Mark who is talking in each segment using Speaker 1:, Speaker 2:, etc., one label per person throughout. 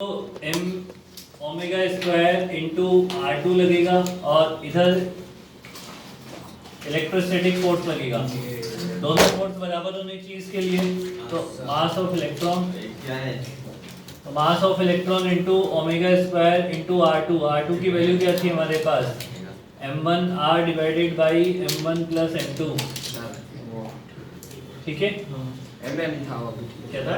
Speaker 1: तो m omega square into R2 लगेगा और इधर इलेक्ट्रोस्टैटिक फोर्स लगेगा। दोनों फोर्स बराबर होने चाहिए इसके लिए। तो मास ऑफ इलेक्ट्रॉन
Speaker 2: क्या है?
Speaker 1: तो mass of electron into omega square into R2 की वैल्यू क्या थी हमारे पास? m1r divided by m1 plus m2। ठीक है,
Speaker 3: mm था वो भी
Speaker 1: क्या था?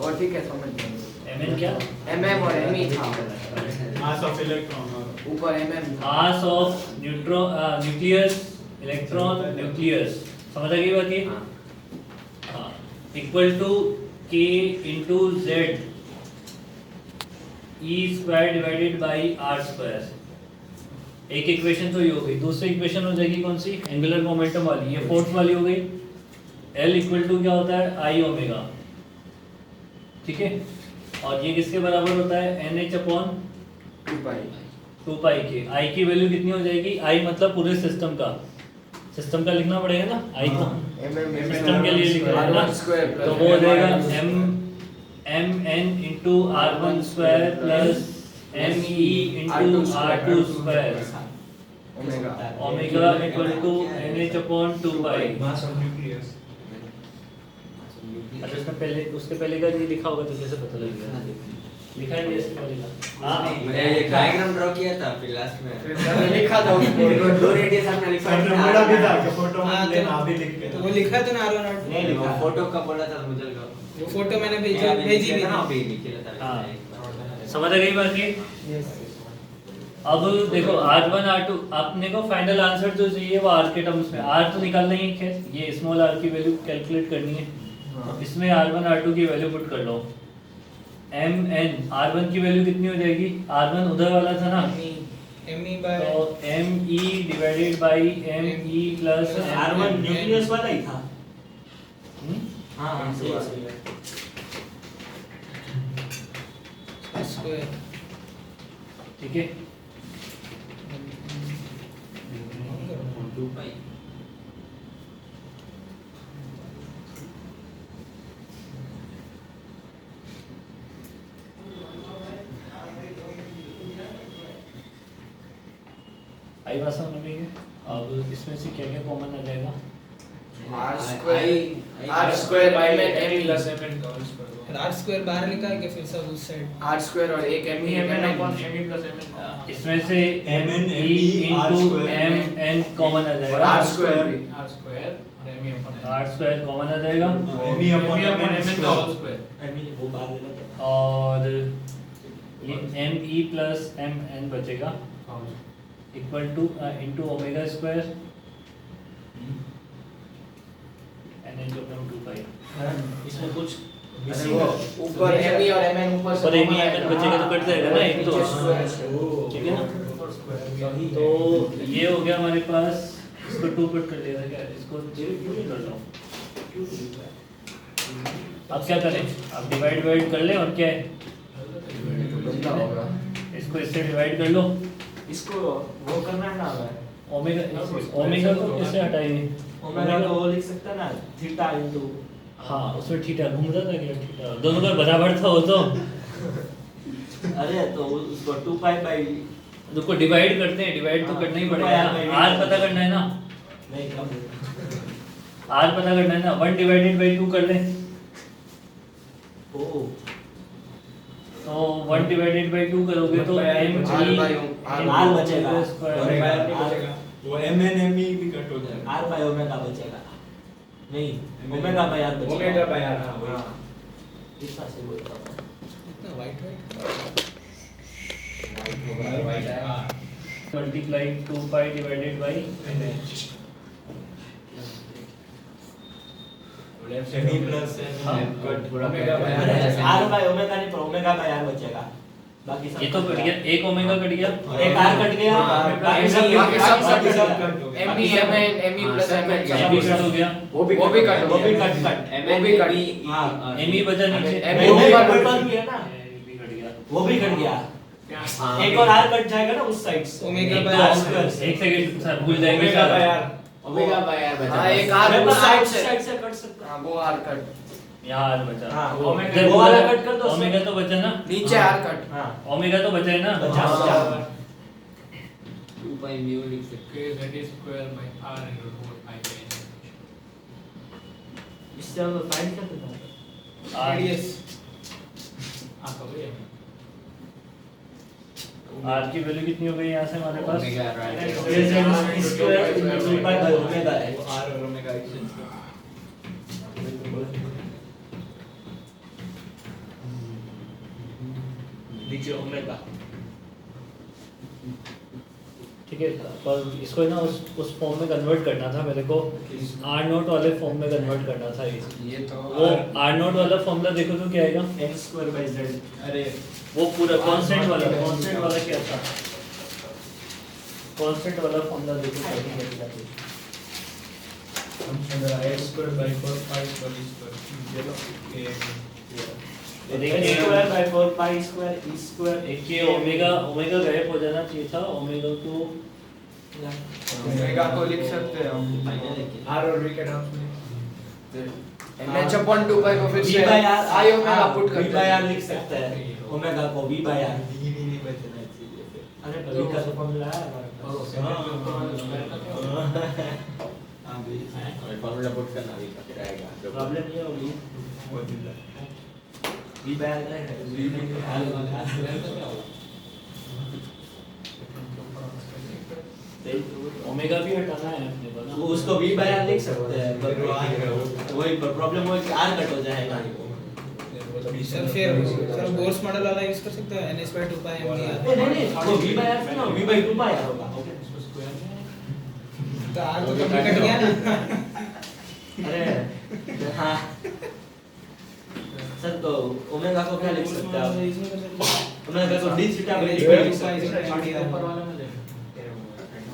Speaker 3: और ठीक है समझ गए।
Speaker 1: mn क्या?
Speaker 3: mm और me था
Speaker 4: मास ऑफ इलेक्ट्रॉन और
Speaker 3: ऊपर mm था।
Speaker 1: Mass of nucleus electron nucleus, समझ आ गई बात ये? हाँ, equal to k into Z E square divided by R square. एक इक्वेशन तो ये हो गई। दूसरी इक्वेशन हो जाएगी कौन सी? एंगुलर मोमेंटम वाली। ये फोर्स वाली हो गई। L इक्वल टू क्या होता है? आई ओमेगा। ठीक है, और ये किसके बराबर होता है? NH अपॉन 2 पाई के। I की वैल्यू कितनी हो जाएगी? I मतलब पूरे सिस्टम का लिखना पड़ेगा ना। I को सिस्टम के लिए लिखना है ना, तो वो हो जाएगा mn into r1 square plus me into r2 square omega equal to NH upon 2 pi.
Speaker 4: Mass of nucleus.
Speaker 1: अच्छा, उसके पहले का ये लिखा होगा तो कैसे पता लगेगा? लिखा है इसके पहले का? हाँ,
Speaker 2: मैंने ये डायग्राम ड्रॉ किया था फिर लास्ट में।
Speaker 3: मैंने लिखा था उसको।
Speaker 2: दो रेडियस हमने लिखा
Speaker 4: और मेरा भी था कि फोटो में लेना अभी लिख के।
Speaker 5: तो वो लिखा तो ना आरोन
Speaker 2: नहीं लिखा, फोटो का बोला था मुझे लगा।
Speaker 5: वो फोटो मैंने भेजी भी
Speaker 2: ना
Speaker 5: थी।
Speaker 2: अभी लिखे था।
Speaker 1: हाँ। समझ आ गई बात ये? अब देखो R1 R2 अपने को फाइनल आंसर जो चाहिए वो R के टर्म्स में। R तो निकालना ही है, खैर ये स्मॉल r की वैल्यू कैलकुलेट करनी है। तो इसमें R1 R2 की वैल्यू पुट कर लो। mn R1 की वैल्यू कितनी हो जाएगी? R1 उधर वाला था ना,
Speaker 5: me बाय
Speaker 1: तो me divided by me plus
Speaker 4: R1 nucleus वाला ही था।
Speaker 2: हां सही है।
Speaker 5: स्क्वायर।
Speaker 1: ठीक है।
Speaker 2: 2 पाई।
Speaker 1: आई बात समझ में है? अब इसमें से क्या क्या कॉमन आ जाएगा?
Speaker 3: r square mn me
Speaker 4: plus mn का होल स्क्वायर।
Speaker 5: आर स्क्वायर बाहर लिखा है कि फिर सब उस साइड?
Speaker 3: r स्क्वायर और एक me
Speaker 4: mn
Speaker 3: mn
Speaker 4: upon me plus mn।
Speaker 1: इसमें से
Speaker 4: mn
Speaker 1: e into mn common आ
Speaker 3: और
Speaker 1: जाएगा।
Speaker 3: r स्क्वायर भी
Speaker 4: r स्क्वायर और me upon
Speaker 1: r square common आ जाएगा
Speaker 4: me अपॉन mn का होल स्क्वायर। me वो बाहर ले लो।
Speaker 1: और ये me प्लस mn बचेगा equal to into omega square NH upon 2 pi. इसमें कुछ
Speaker 3: अरे वो ऊपर me और mn ऊपर से
Speaker 1: पर me mn बचेगा तो कट जाएगा ना एक तो। ठीक है ना, तो ये हो गया हमारे पास। इसको 2 पुट कर लिया था क्या? इसको 0 कर लो। अब क्या करें? अब डिवाइड कर लें और क्या है?
Speaker 3: गंदा होगा।
Speaker 1: इसको इससे डिवाइड कर लो।
Speaker 4: इसको वो करना है ना
Speaker 1: ओमेगा को कैसे हटाएंगे?
Speaker 4: ओमेगा को वो लिख सकता है ना थीटा इनटू।
Speaker 1: हाँ, उसमें थीटा घूम रहा था क्या? थीटा दोनों का बराबर था वो तो।
Speaker 4: अरे तो उसको 2 पाई बाई
Speaker 1: देखो डिवाइड करते हैं, डिवाइड तो करना ही पड़ेगा। r पता करना है ना,
Speaker 4: नहीं कम।
Speaker 1: r पता करना है ना। 1 डिवाइडेड बाई 2 कर लें
Speaker 4: ओ
Speaker 1: तो 1 डिवाइडेड बाई 2 करोगे तो m
Speaker 4: r बचेगा।
Speaker 1: स्क्वायर।
Speaker 4: वो mn me भी कट हो जाएगा। r बाय ओमेगा बचेगा। नहीं ओमेगा बाय r बचेगा। ओमेगा बाय r हां इस तरह से बोलता हूं।
Speaker 5: इतना वाइट
Speaker 1: multiply 2 pi divided by
Speaker 4: me plus
Speaker 1: हाँ,
Speaker 4: cut
Speaker 1: omega by
Speaker 4: r by omega नहीं पर ओमेगा बाय r बचेगा। बाकी सब
Speaker 1: ये तो कट गया, एक ओमेगा कट गया,
Speaker 4: एक r कट गया। बाकी सब
Speaker 3: बाकी सब
Speaker 4: बाकी सब
Speaker 3: me mn me plus mn
Speaker 1: ये भी कट हो गया,
Speaker 3: वो भी कट
Speaker 4: वो भी कट
Speaker 3: वो भी कट
Speaker 4: हां
Speaker 1: m ही बचा नीचे,
Speaker 3: M
Speaker 4: वो भी
Speaker 3: भी
Speaker 4: कट गया ना।
Speaker 1: भी कट गया।
Speaker 4: वो भी कट गया। एक और r कट जाएगा ना उस साइड से।
Speaker 5: ओमेगा
Speaker 1: एक
Speaker 5: बाय
Speaker 1: तो
Speaker 5: r
Speaker 1: स्क्वायर, एक सेकंड सर भूल जाएंगे
Speaker 4: omega by r
Speaker 3: omega by r बचा। हां एक r
Speaker 4: मेरे
Speaker 3: वो
Speaker 4: पास
Speaker 3: साइड
Speaker 4: साइड
Speaker 3: से
Speaker 4: से कट सकता
Speaker 3: हां वो r कट
Speaker 1: यहाँ आर बचा।
Speaker 4: हाँ,
Speaker 1: इधर
Speaker 4: ओमेगा वो वाला कट कर दो।
Speaker 1: ओमेगा तो बचा ना,
Speaker 3: नीचे आर कट।
Speaker 4: हाँ
Speaker 1: ओमेगा तो बचा है ना।
Speaker 4: बचा बचा
Speaker 2: 2 पाई म्यू लिख सकते
Speaker 6: Okay, that is square by r into 4 pi by n.
Speaker 4: इससे हम फाइंड करते हैं
Speaker 1: आर
Speaker 5: रेडियस
Speaker 6: कब है
Speaker 1: आर की वैल्यू कितनी हो गई यहाँ से हमारे पास?
Speaker 2: ओमेगा राइट
Speaker 4: ये z square multiply by omega है।
Speaker 6: r और omega is
Speaker 4: नीचे ओमेगा।
Speaker 1: ठीक है, पर इसको ना उस फॉर्म में कन्वर्ट करना था मेरे को, आर नोट वाले फॉर्म में कन्वर्ट करना था
Speaker 3: ये तो
Speaker 1: वो आर नोट वाला फॉर्मूला देखो तो क्या आएगा?
Speaker 4: x square by z।
Speaker 6: अरे
Speaker 1: वो पूरा कांस्टेंट वाला क्या था? कांस्टेंट वाला फॉर्मूला देखो क्या निकला।
Speaker 6: x square by 4 pi square
Speaker 4: x square by 4 pi square e square
Speaker 1: एक ये ओमेगा गायब हो जाना चाहिए था, ओमेगा को
Speaker 3: ओमेगा को लिख सकते हैं हम।
Speaker 6: r और v के टर्म्स में
Speaker 3: एमएच अपॉन 2 पाई को फिर
Speaker 4: v
Speaker 3: से
Speaker 4: बाय r
Speaker 3: आई ओमेगा पुट
Speaker 4: v
Speaker 3: करते
Speaker 4: बाय r
Speaker 3: हैं।
Speaker 4: लिख सकते हैं ओमेगा को v बाय r।
Speaker 6: नहीं बचना चाहिए फिर
Speaker 4: अरे v का तो फॉर्मूला है
Speaker 2: हां भी और फार्मूला पुट करना भी फिर आएगा
Speaker 4: प्रॉब्लम ये होगी v बाय r है v बाय
Speaker 1: ओमेगा भी हटाना है अपने को ना।
Speaker 4: वो उसको v बाय r लिख सकते हैं पर वही प्रॉब्लम वो r कट हो जाएगा।
Speaker 5: सर फिर सर बोर्स मॉडल वाला यूज कर सकते हैं ns by 2 pi m
Speaker 4: नहीं वो v बाय r से ना v बाय 2 पाई r होगा।
Speaker 5: तो r तो कभी कट गया ना।
Speaker 4: अरे हाँ सर तो ओमेगा को क्या लिख सकते हैं आप? ओमेगा को d थीटा बाय d लिख सकते हैं।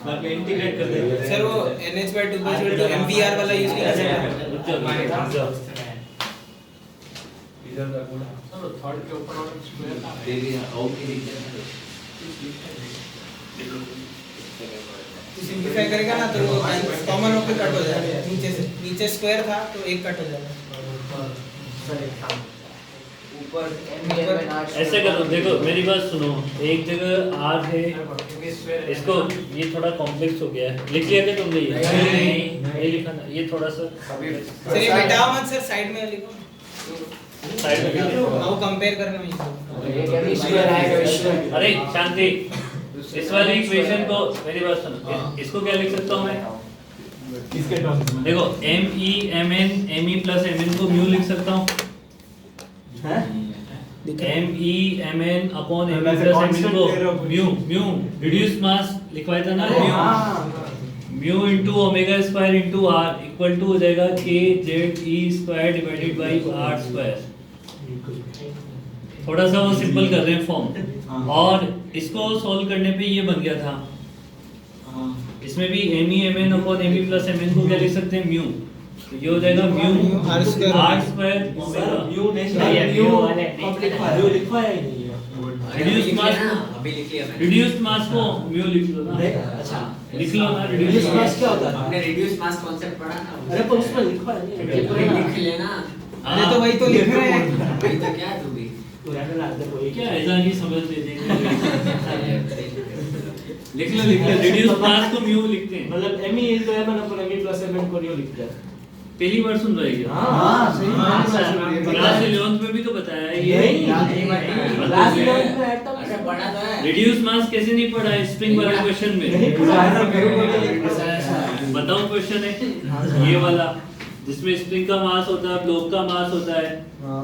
Speaker 4: बाकी इंटीग्रेट कर देंगे
Speaker 5: सर वो nh by 2 pi to mvr वाला यूज नहीं कर सकते।
Speaker 6: इधर का गुणा चलो थर्ड के ऊपर वाला स्क्वायर ना है
Speaker 2: तेरी ओके लिख देना
Speaker 5: सिंपलीफाई करेगा ना तो वो कॉमन होकर कट हो जाएगा नीचे से। नीचे स्क्वायर था तो एक कट हो जाएगा।
Speaker 3: ऊपर m
Speaker 1: ऐसे करो, देखो मेरी बात सुनो, एक जगह आर है,
Speaker 6: क्योंकि स्क्वायर
Speaker 1: इसको ये थोड़ा कॉम्प्लेक्स हो गया है, लिख लिया क्या तुमने? ये नहीं लिखा ना, ये थोड़ा सा
Speaker 5: सर ये मिटाओ मत सर, साइड में लिखो।
Speaker 1: साइड में लिख लो।
Speaker 5: वो कंपेयर करने में इसको।
Speaker 3: ये स्क्वायर आएगा इसमें।
Speaker 1: अरे शांति, इस वाली इक्वेशन को मेरी बात सुनो, इसको क्या लिख सकता हूँ मैं?
Speaker 4: किसके टर्म्स में?
Speaker 1: देखो me mn me plus mn को म्यू लिख सकता हूँ,
Speaker 4: हैं?
Speaker 1: me mn upon me plus mn को म्यू रिड्यूस मास लिखवाया था ना, mu into omega square into r equal to हो जाएगा k z e square divided by r square. थोड़ा सा वो सिंपल कर रहे हैं फॉर्म, और इसको सॉल्व करने पे ये बन गया था। इसमें भी me mn upon me plus mn को क्या लिख सकते हैं? म्यू। तो ये हो जाएगा mu
Speaker 5: r square
Speaker 1: sir
Speaker 4: sir mu नहीं
Speaker 3: ये
Speaker 4: म्यू
Speaker 3: म्यू वाले
Speaker 4: म्यू लिखवाया ही नहीं है।
Speaker 1: रिड्यूस मास
Speaker 2: अभी लिख लिया मैंने
Speaker 1: रिड्यूस मास को म्यू लिख लो ना,
Speaker 4: अच्छा
Speaker 1: लिख लो ना
Speaker 4: रिड्यूस
Speaker 1: रिड्यूस
Speaker 4: मास क्या होता है?
Speaker 2: हमने रिड्यूस मास कांसेप्ट पढ़ा ना
Speaker 4: अरे पर उसमें लिखवाया नहीं
Speaker 2: ये पूरी
Speaker 4: है।
Speaker 2: लिख लेना
Speaker 5: अरे तो वही तो लिख रहे हैं।
Speaker 2: वही तो क्या तू भी
Speaker 4: तो यार ना देखो ये
Speaker 1: क्या ऐसा नहीं समझ लेते लिख लो रिड्यूस मास को म्यू लिखते हैं।
Speaker 4: मतलब me into mn upon me plus mn को न्यू लिखते हैं।
Speaker 1: पहली बार सुन रहे हैं
Speaker 4: हाँ सही
Speaker 1: क्लास 11th में भी तो बताया है ये।
Speaker 4: क्लास 11 में आता
Speaker 2: अरे पढ़ा तो है
Speaker 1: रिड्यूस मास कैसे नहीं पढ़ा है स्प्रिंग वाले क्वेश्चन
Speaker 4: नहीं
Speaker 1: में?
Speaker 4: पूरा है
Speaker 1: बताओ क्वेश्चन है ये वाला जिसमें स्प्रिंग का मास होता है, ब्लॉक का मास होता है,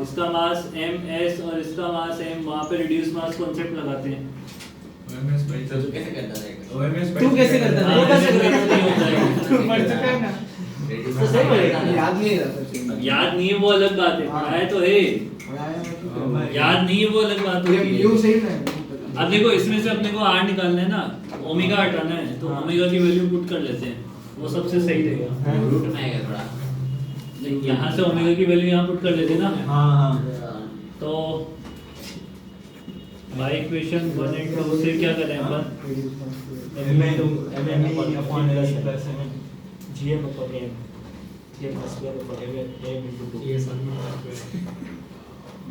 Speaker 1: इसका मास m s और इसका मास m, वहाँ पे रिड्यूस मास कॉन्सेप्ट लगाते हैं।
Speaker 6: ओएमएस भाई
Speaker 2: तो तू कैसे करता रहेगा
Speaker 6: ओएमएस
Speaker 5: तू कैसे करता
Speaker 1: हाँ,
Speaker 5: है?
Speaker 1: कैसे नहीं होता है?
Speaker 5: तू पढ़ चुका है ना।
Speaker 2: रिड्यूस
Speaker 4: तो सही बोलेगा।
Speaker 3: याद नहीं रहता।
Speaker 1: याद नहीं है वो अलग बात है, पढ़ाया तो है, याद नहीं है वो अलग बात
Speaker 3: ये
Speaker 1: होती
Speaker 3: म्यू
Speaker 1: है।
Speaker 3: सही ना।
Speaker 1: अब देखो इसमें से अपने को r निकालना है ना, ओमेगा हटाना है, तो ओमेगा की वैल्यू पुट कर लेते हैं, वो सबसे सही रहेगा।
Speaker 2: रूट में आएगा थोड़ा
Speaker 1: यहाँ से ओमेगा की वैल्यू यहाँ पुट कर लेते हैं ना,
Speaker 4: हाँ
Speaker 1: तो बाय इक्वेशन 1 एंड 2 से क्या करें अपन?
Speaker 4: mn upon me plus mn gm upon m ये प्लस b into 2
Speaker 6: ये सब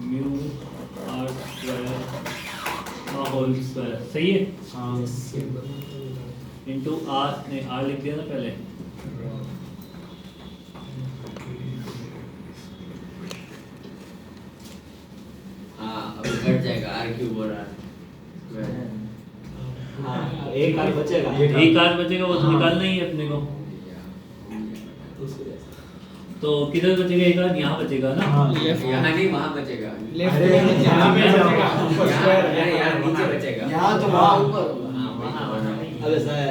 Speaker 1: mu r square whole square सही है
Speaker 4: हाँ
Speaker 1: इनटू आर नहीं आर लिख दिया ना पहले
Speaker 2: हाँ अब कट जाएगा आर क्यूब और आर
Speaker 4: हाँ एक आर बचेगा
Speaker 1: एक आर बचेगा वो तो निकालना ही है अपने को तो किधर बचेगा एक आर यहाँ बचेगा ना
Speaker 4: हाँ
Speaker 2: यहाँ नहीं वहाँ बचेगा
Speaker 5: लेफ्ट
Speaker 4: अरे,
Speaker 5: में
Speaker 4: यहाँ पे
Speaker 5: बचेगा।
Speaker 2: यहाँ नीचे बचेगा
Speaker 3: यहाँ तो वहाँ ऊपर
Speaker 2: हाँ वहाँ
Speaker 4: अबे सर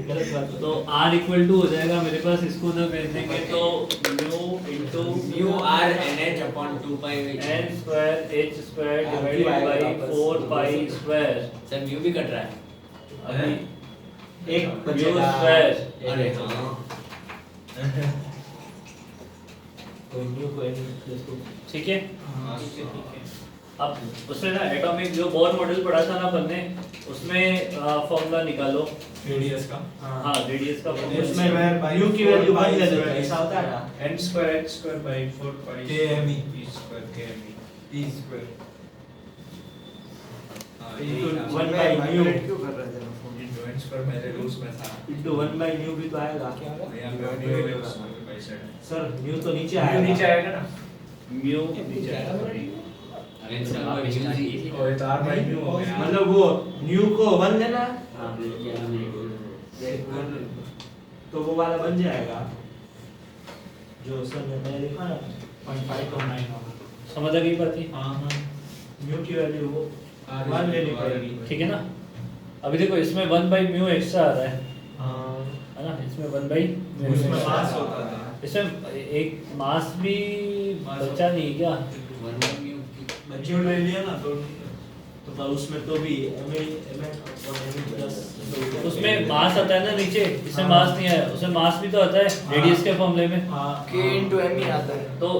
Speaker 4: गलत बात
Speaker 1: तो r इक्वल टू हो जाएगा मेरे पास इसको उधर भेज देंगे तो mu into
Speaker 2: mu r n h upon 2 pi
Speaker 1: n square h square divided by 4 pi square
Speaker 2: sir mu भी कट रहा है
Speaker 1: अभी
Speaker 4: एक
Speaker 1: म्यू
Speaker 4: बचेगा
Speaker 1: स्क्वायर
Speaker 2: अरे हाँ
Speaker 4: तो न्यू को n प्लस 2
Speaker 1: ठीक है अब उसमें ना एटॉमिक जो बोर मॉडल पढ़ा था ना अपन ने उसमें फॉर्मूला निकालो
Speaker 6: रेडियस का
Speaker 1: हाँ रेडियस का formula
Speaker 4: उसमें
Speaker 1: निकालो।
Speaker 4: न्यू की वैल्यू 1 ले लेते हैं ऐसा होता है ना
Speaker 6: n square h square by 4 pi
Speaker 7: KME.
Speaker 6: e square kme
Speaker 7: T square.
Speaker 6: हाँ
Speaker 4: Into
Speaker 6: ये
Speaker 4: 1 by न्यू
Speaker 3: क्यों कर रहे थे
Speaker 6: into n square मेरे रूल्स में था
Speaker 4: into 1 by न्यू भी तो आएगा
Speaker 6: यहाँ पे h square by z
Speaker 4: sir new तो नीचे
Speaker 6: ये
Speaker 4: आएगा
Speaker 6: नीचे आएगा ना
Speaker 1: म्यू नीचे आएगा
Speaker 2: अरे सर वो म्यू थी
Speaker 6: और ये तो r by mu हो गया
Speaker 4: मतलब वो न्यू को 1 लेना
Speaker 2: हाँ
Speaker 4: तो वो वाला बन जाएगा जो सर ने पहले लिखा ना 0.5 और 9 होगा
Speaker 1: समझ आ गई बात ये
Speaker 6: हाँ
Speaker 4: न्यू की वैल्यू वो 1 लेनी पड़ेगी
Speaker 1: ठीक है ना अभी देखो इसमें 1 बाई म्यू एक्स्ट्रा आ रहा है ना इसमें 1 बाई
Speaker 6: उसमें मास होता था
Speaker 1: इसमें एक मास भी बचा नहीं क्या
Speaker 2: वन बाई म्यू
Speaker 4: बच्चों ले लिया ना तो पर उसमें तो भी
Speaker 1: उसमें मास आता है ना नीचे इसमें मास नहीं है उसमें मास भी तो आता है रेडियस के फॉर्मूले में
Speaker 3: K into M ही आता है
Speaker 1: तो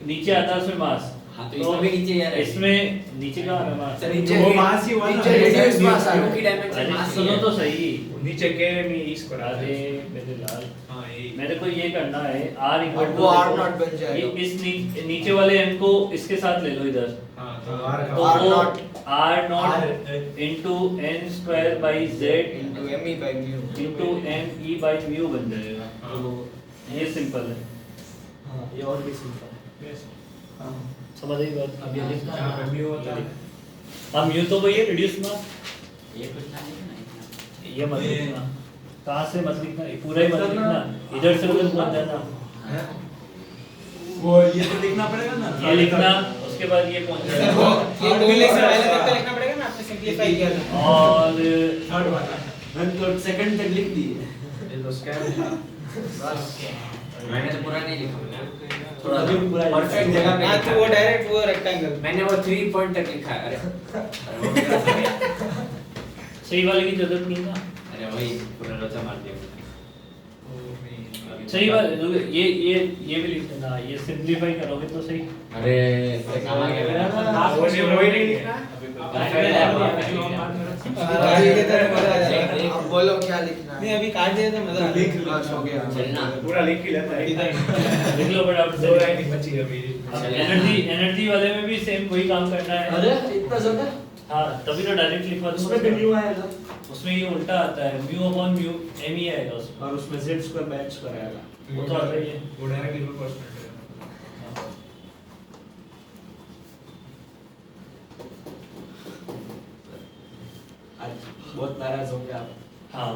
Speaker 1: नीचे आता है उसमें मास
Speaker 2: हाँ तो इसमें भी नीचे यार
Speaker 1: इसमें नीचे का आ रहा है मास
Speaker 2: सर नीचे
Speaker 3: वो
Speaker 2: मास ही हुआ ना
Speaker 3: नीचे reduce mass आ
Speaker 2: म्यू
Speaker 3: गया।
Speaker 2: की डायमेंशन
Speaker 1: अरे
Speaker 2: मास ही
Speaker 1: सुनो
Speaker 2: है
Speaker 1: तो सही
Speaker 6: नीचे kme e square आता
Speaker 1: अरे
Speaker 6: है
Speaker 1: मेरे लाल
Speaker 6: हाँ ये
Speaker 1: मेरे को ये करना है r इक्वल
Speaker 3: अब
Speaker 1: टू
Speaker 3: वो R naught बन जाएगा।
Speaker 1: इस नीचे वाले m को इसके साथ ले लो इधर
Speaker 6: हाँ तो r
Speaker 1: तो
Speaker 6: का
Speaker 3: R
Speaker 1: वो
Speaker 3: naught
Speaker 1: r not into n square by z
Speaker 3: into M E by mu
Speaker 1: into m e by mu बन जाएगा
Speaker 6: हाँ।
Speaker 1: तो ये सिंपल है
Speaker 4: हाँ ये और भी सिंपल है हाँ
Speaker 1: समझ आई बात
Speaker 4: अब ये लिखना
Speaker 6: यहाँ पे mu होता है
Speaker 1: हाँ म्यू तो वही है रिड्यूस मास
Speaker 2: ये कुछ था नहीं ना इतना
Speaker 1: ये मत लिखना कहाँ से मत लिखना ये पूरा ही मत लिखना इधर से उधर पहुंच जाना
Speaker 7: वो ये तो लिखना पड़ेगा ना
Speaker 1: ये लिखना उसके बाद ये पहुंच
Speaker 5: सर वो
Speaker 1: जाएगा
Speaker 5: ये दो लेक्चर पहले तक तो लिखना पड़ेगा ना आपने सिंपलीफाई किया था
Speaker 1: और
Speaker 7: थर्ड वाला
Speaker 4: मैंने तो सेकंड तक लिख दी
Speaker 6: ये तो स्कैम था
Speaker 2: मैंने तो पूरा नहीं लिखा
Speaker 4: थोड़ा भी पूरा
Speaker 2: परफेक्ट जगह पे
Speaker 5: हाँ
Speaker 2: लिखा
Speaker 5: तो वो डायरेक्ट वो रेक्टेंगल
Speaker 2: मैंने वो 3 पॉइंट तक लिखा है अरे वो मेरा सही है।
Speaker 1: सही वाले की जरूरत नहीं ना
Speaker 2: अरे वही पूरा लोचा मार दिया
Speaker 1: सही बात ये भी लिख देना ये सिंपलीफाई करोगे तो सही
Speaker 2: अरे काम आ गया मेरा
Speaker 6: वो नहीं लिखा
Speaker 5: काट दिया था तो मजा आ जाएगा
Speaker 3: अब बोलो क्या लिखना
Speaker 5: नहीं
Speaker 3: है
Speaker 5: अभी काट दिया तो मजा आ
Speaker 3: लिख
Speaker 5: जाएगा
Speaker 3: बस हो गया
Speaker 2: चलना
Speaker 6: पूरा लिख ही लेता है
Speaker 1: लिख लो बड़ा
Speaker 6: दो लाइन ही बची अभी
Speaker 1: एनर्जी वाले में भी सेम वही काम करना है
Speaker 4: अरे इतना ज्यादा
Speaker 1: हाँ तभी तो डायरेक्ट लिखवा दूंगा
Speaker 4: उसमें भी न्यू आएगा
Speaker 1: उसमें ये उल्टा आता है म्यू अपॉन म्यू एम ही आएगा उसमें
Speaker 4: और उसमें z square by h square आएगा
Speaker 1: वो तो आता ही है
Speaker 6: वो डायरेक्टली प्रोपोर्शनल है
Speaker 4: आज बहुत नाराज होंगे आप
Speaker 1: हाँ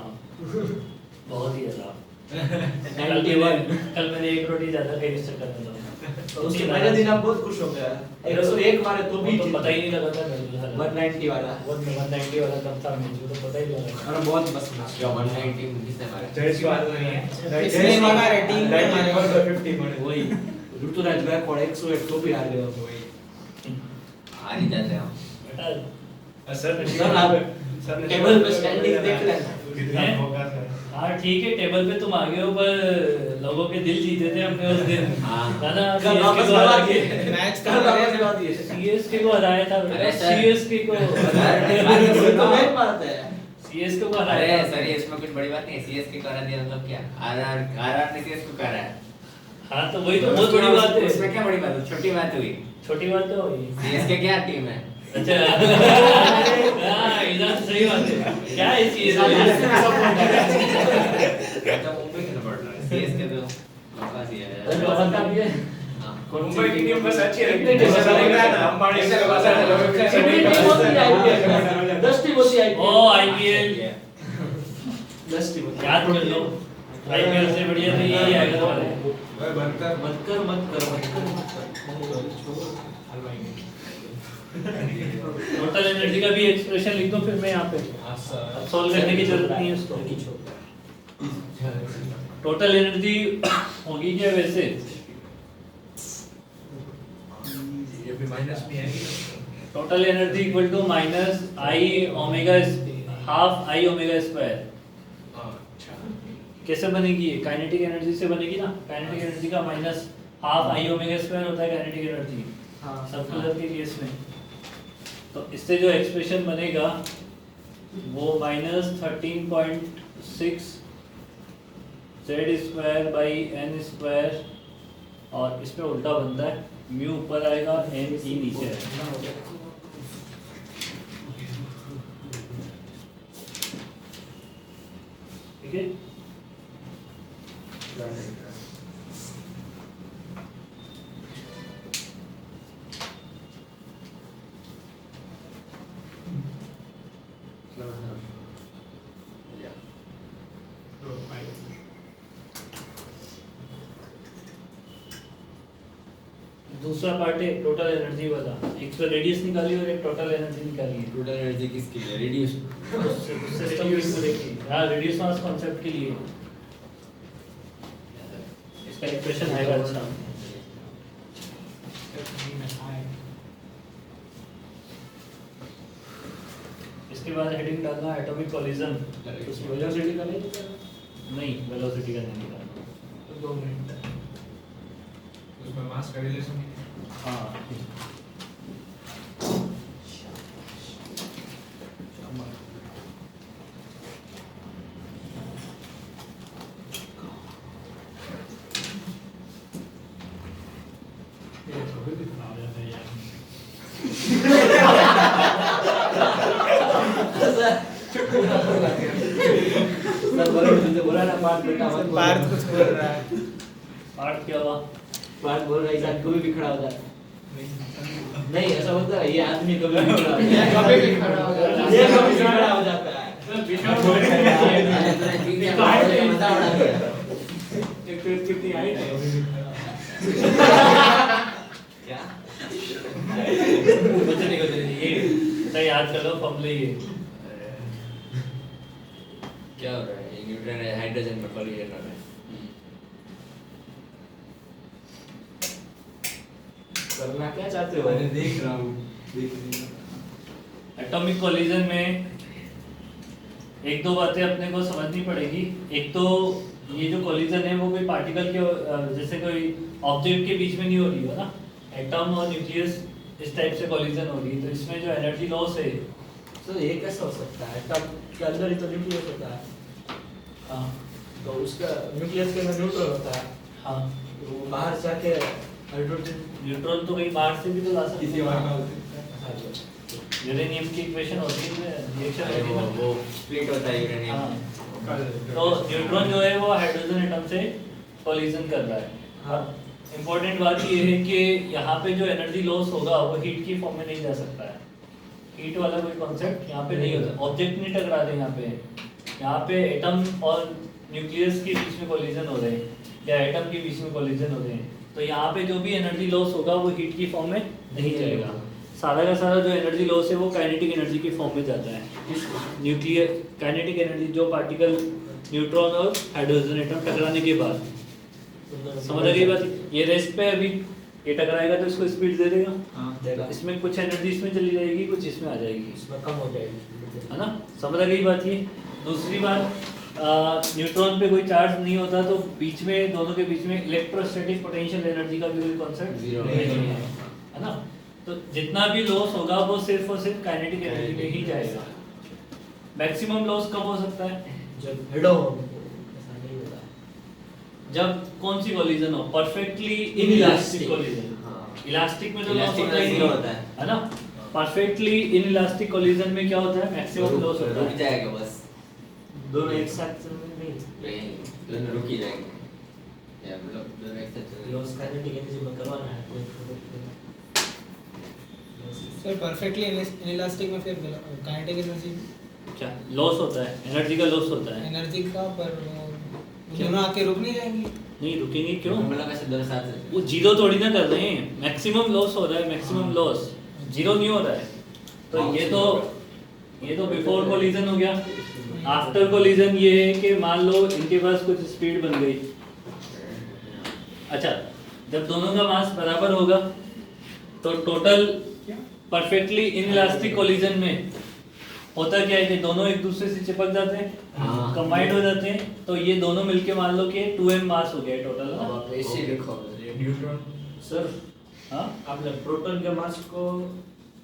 Speaker 1: बहुत ही ज्यादा
Speaker 4: 91
Speaker 1: कल मैंने एक रोटी ज्यादा खाई इस चक्कर में
Speaker 4: तो उसके पहले दिन आप बहुत खुश हो गए 101 मारे तो भी
Speaker 1: तो पता ही नहीं लगा था
Speaker 4: 190 वाला
Speaker 1: 190 वाला कब था मुझे तो पता ही नहीं लगा
Speaker 4: और बहुत मस्त मैच
Speaker 2: क्या 190 किसने मारा
Speaker 6: जय की बात नहीं है
Speaker 5: इसने नहीं मारा टीम ने मारा
Speaker 6: 50 मारे
Speaker 4: वही ऋतुराज गायकवाड़ 101 तो भी हार गए
Speaker 6: वही
Speaker 2: आ नहीं जाते हम
Speaker 1: बेटा
Speaker 6: सर ने
Speaker 4: सर आप टेबल पे स्टैंडिंग देख लेना
Speaker 6: कितना
Speaker 1: हैं?
Speaker 6: फोकस है
Speaker 1: हाँ ठीक है टेबल पे तुम आगे हो पर लोगों के दिल जीते थे हमने उस दिन
Speaker 2: हाँ।
Speaker 1: है ना
Speaker 4: कल वापस
Speaker 1: CSK को
Speaker 4: लगा
Speaker 1: हरा
Speaker 4: दिए
Speaker 1: के
Speaker 5: मैच
Speaker 4: कल
Speaker 5: का
Speaker 4: वापस लगा दिए
Speaker 1: CSK को हराया था
Speaker 2: अरे सर।
Speaker 1: CSK को
Speaker 4: तो मैच मारते हैं
Speaker 1: सीएस को करा
Speaker 2: अरे
Speaker 1: है
Speaker 2: सर ये इसमें कुछ बड़ी बात नहीं है, सीएस के करा दिया मतलब क्या, आरआर ने सीएस को करा है।
Speaker 1: हाँ तो वही तो बहुत बड़ी बात है।
Speaker 2: उसमें क्या बड़ी बात है, छोटी बात हुई।
Speaker 1: छोटी बात तो हुई।
Speaker 2: सीएस के क्या टीम है?
Speaker 1: अच्छा हाँ इधर तो सही बात है। क्या है सीएस
Speaker 2: अच्छा मुंबई खेलना पड़ रहा है, सीएस के तो बकवास ही है।
Speaker 1: पता भी है।
Speaker 2: हाँ।
Speaker 7: मुंबई की टीम बस अच्छी है,
Speaker 1: कितने टीम
Speaker 7: ऐसा लग रहा है ना अंबानी से बात है,
Speaker 4: कितनी टीम होती है आईपीएल? 10 टीम होती है
Speaker 1: ओ आईपीएल
Speaker 4: 10 टीम होती है।
Speaker 1: याद कर लो। आईपीएल से बढ़िया तो यही आएगा तुम्हारे।
Speaker 4: मत कर
Speaker 1: टोटल एनर्जी का भी एक्सप्रेशन लिख दो फिर मैं यहाँ पे। अब सॉल्व करने की जरूरत नहीं है उसको। टोटल एनर्जी होगी क्या वैसे?
Speaker 6: ये भी माइनस में आएगी।
Speaker 1: Total energy equal to minus I omega half I omega square. कैसे बनेगी ये? काइनेटिक एनर्जी से बनेगी ना। काइनेटिक एनर्जी का minus half I omega square होता है काइनेटिक एनर्जी सर्कुलर के केस में। तो इससे जो एक्सप्रेशन बनेगा वो minus 13.6 z square by n square, और इसमें उल्टा बनता है, म्यू ऊपर आएगा एन ई नीचे आएगा। ठीक है। दूसरा पार्ट है टोटल एनर्जी वाला। एक तो रेडियस निकाली और एक टोटल एनर्जी निकाली है।
Speaker 2: टोटल एनर्जी किसके लिए? रेडियस
Speaker 1: सिस्टम को देखिए। हाँ रेडियस मास कॉन्सेप्ट के लिए इसका एक्सप्रेशन आएगा। अच्छा इसके बाद हेडिंग डालना एटॉमिक कोलिजन।
Speaker 4: उसमें वेलोसिटी का नहीं
Speaker 1: नहीं वेलोसिटी का नहीं डालना।
Speaker 4: 2 मिनट
Speaker 6: उसमें मास का रिलेशन
Speaker 1: हाँ
Speaker 4: बोला ना पार्थ बेटा मत बोल।
Speaker 5: पार्थ कुछ बोल रहा है।
Speaker 1: पार्ट क्या हुआ?
Speaker 4: पार्थ बोल रहा है इंसान कभी भी खड़ा हो जाता है। नहीं ऐसा होता है, ये आदमी कभी भी खड़ा हो जाता है।
Speaker 3: कभी भी खड़ा हो जाता है।
Speaker 4: ये कभी भी खड़ा हो जाता है।
Speaker 2: मजा उड़ा दिया।
Speaker 4: एक तो कितनी हाइट है।
Speaker 2: क्या?
Speaker 1: कुछ नहीं ये सही याद कर लो फॉर्मूले ये।
Speaker 2: क्या हो रहा है? ये न्यूट्रॉन है हाइड्रोजन में कोलिजन हो रहा है।
Speaker 4: करना क्या चाहते हो?
Speaker 7: मैं देख रहा हूँ।
Speaker 1: एटॉमिक कोलिजन में एक दो बातें अपने को समझनी पड़ेगी। एक तो ये जो कोलिजन है वो कोई पार्टिकल के जैसे कोई ऑब्जेक्ट के बीच में नहीं हो रही है ना। एटम और न्यूक्लियस इस टाइप से कोलिजन हो रही है, तो इसमें जो एनर्जी लॉस है
Speaker 4: तो ये कैसे हो सकता है? एटम के अंदर ही तो न्यूक्लियस होता है।
Speaker 1: हाँ
Speaker 4: तो उसका न्यूक्लियस के अंदर न्यूट्रॉन होता है।
Speaker 1: हाँ
Speaker 4: तो वो बाहर से आके हाइड्रोजन
Speaker 1: न्यूट्रॉन तो कहीं बाहर से भी तो ला सकते
Speaker 7: किसी
Speaker 1: हैं।
Speaker 7: और का होता
Speaker 1: यूरेनियम की इक्वेशन होती है रिएक्शन
Speaker 2: अरे
Speaker 1: होती है।
Speaker 2: वो स्प्लिट होता है यूरेनियम।
Speaker 1: हाँ
Speaker 7: है।
Speaker 1: तो न्यूट्रॉन जो है वो हाइड्रोजन एटम से कोलिजन कर रहा है।
Speaker 4: हाँ।
Speaker 1: इम्पोर्टेंट बात ये है कि यहाँ पे जो एनर्जी लॉस होगा वो हीट की फॉर्म में नहीं जा सकता है। हीट वाला कोई कॉन्सेप्ट यहाँ पे नहीं होता। ऑब्जेक्ट नहीं टकरा रहे यहाँ पे एटम और न्यूक्लियस के बीच में कोलिजन हो रहे हैं या एटम के बीच में कोलिजन हो रहे हैं। तो यहाँ पे जो भी एनर्जी लॉस होगा वो हीट की फॉर्म में नहीं जाएगा। सारा का सारा जो एनर्जी लॉस है वो काइनेटिक एनर्जी की फॉर्म में जाता है। न्यूक्लियर काइनेटिक एनर्जी जो पार्टिकल न्यूट्रॉन और हाइड्रोजन एटम टकराने के बाद, समझ आ गई बात? ये रेस्ट पे अभी ये टकराएगा तो इसको स्पीड दे देगा।
Speaker 4: हाँ देगा।
Speaker 1: इसमें कुछ एनर्जी इसमें चली जाएगी, कुछ इसमें आ जाएगी,
Speaker 4: इसमें कम हो जाएगी,
Speaker 1: है ना? समझ आ गई बात ये। दूसरी बात, न्यूट्रॉन पे कोई चार्ज नहीं होता तो बीच में दोनों के बीच में इलेक्ट्रोस्टैटिक पोटेंशियल एनर्जी का भी कोई कॉन्सेप्ट
Speaker 2: Zero
Speaker 1: नहीं है ना? तो जितना भी लॉस होगा वो सिर्फ और सिर्फ काइनेटिक एनर्जी में ही जाएगा। मैक्सिमम लॉस कब हो सकता है?
Speaker 4: जब हेड ऑन ऐसा नहीं होता है।
Speaker 1: जब कौन सी कोलिजन हो? Perfectly
Speaker 4: Inelastic.
Speaker 1: Inelastic collision.
Speaker 2: हाँ।
Speaker 1: इलास्टिक में तो लॉस
Speaker 2: Elastic
Speaker 1: होता ही
Speaker 2: में
Speaker 1: नहीं
Speaker 2: zero होता है।
Speaker 1: है ना? परफेक्टली इनइलास्टिक कोलिजन में क्या होता है? मैक्सिमम लॉस होता
Speaker 2: रुक
Speaker 1: है।
Speaker 2: जाएगा बस।
Speaker 4: दोनों एक साथ चल रहे नहीं
Speaker 2: नहीं, दोनों रुक ही जाएंगे। या मतलब दोनों एक साथ चल रहे हैं।
Speaker 4: लॉस काइनेटिक एनर्जी में करवाना है तो
Speaker 5: सर परफेक्टली इनइलास्टिक में फिर काइनेटिक एनर्जी
Speaker 1: क्या लॉस होता है? एनर्जी का लॉस होता है।
Speaker 5: एनर्जी का पर वो दोनों आके रुक नहीं जाएंगी।
Speaker 1: नहीं रुकेंगे क्यों?
Speaker 2: मतलब ऐसे दोनों साथ चल रहे हैं।
Speaker 1: वो जीरो थोड़ी ना कर रहे हैं। मैक्सिमम लॉस हो रहा है, मैक्सिमम लॉस जीरो नहीं हो रहा है। तो ये तो बिफोर कोलिजन हो गया। आफ्टर कोलिजन ये है कि मान लो इनके पास कुछ स्पीड बन गई। अच्छा, जब दोनों का मास बराबर होगा तो टोटल परफेक्टली इनइलास्टिक कोलिजन में होता क्या है कि दोनों एक दूसरे से चिपक जाते हैं,
Speaker 2: हाँ।
Speaker 1: कंबाइंड हो जाते हैं। तो ये दोनों मिलके मान लो कि 2m मास हो गया टोटल
Speaker 3: अब
Speaker 1: ना।
Speaker 3: आप ऐसे लिखो।
Speaker 6: न्यूट्रॉन
Speaker 4: सर
Speaker 1: हाँ,
Speaker 4: आपने प्रोटॉन के मास को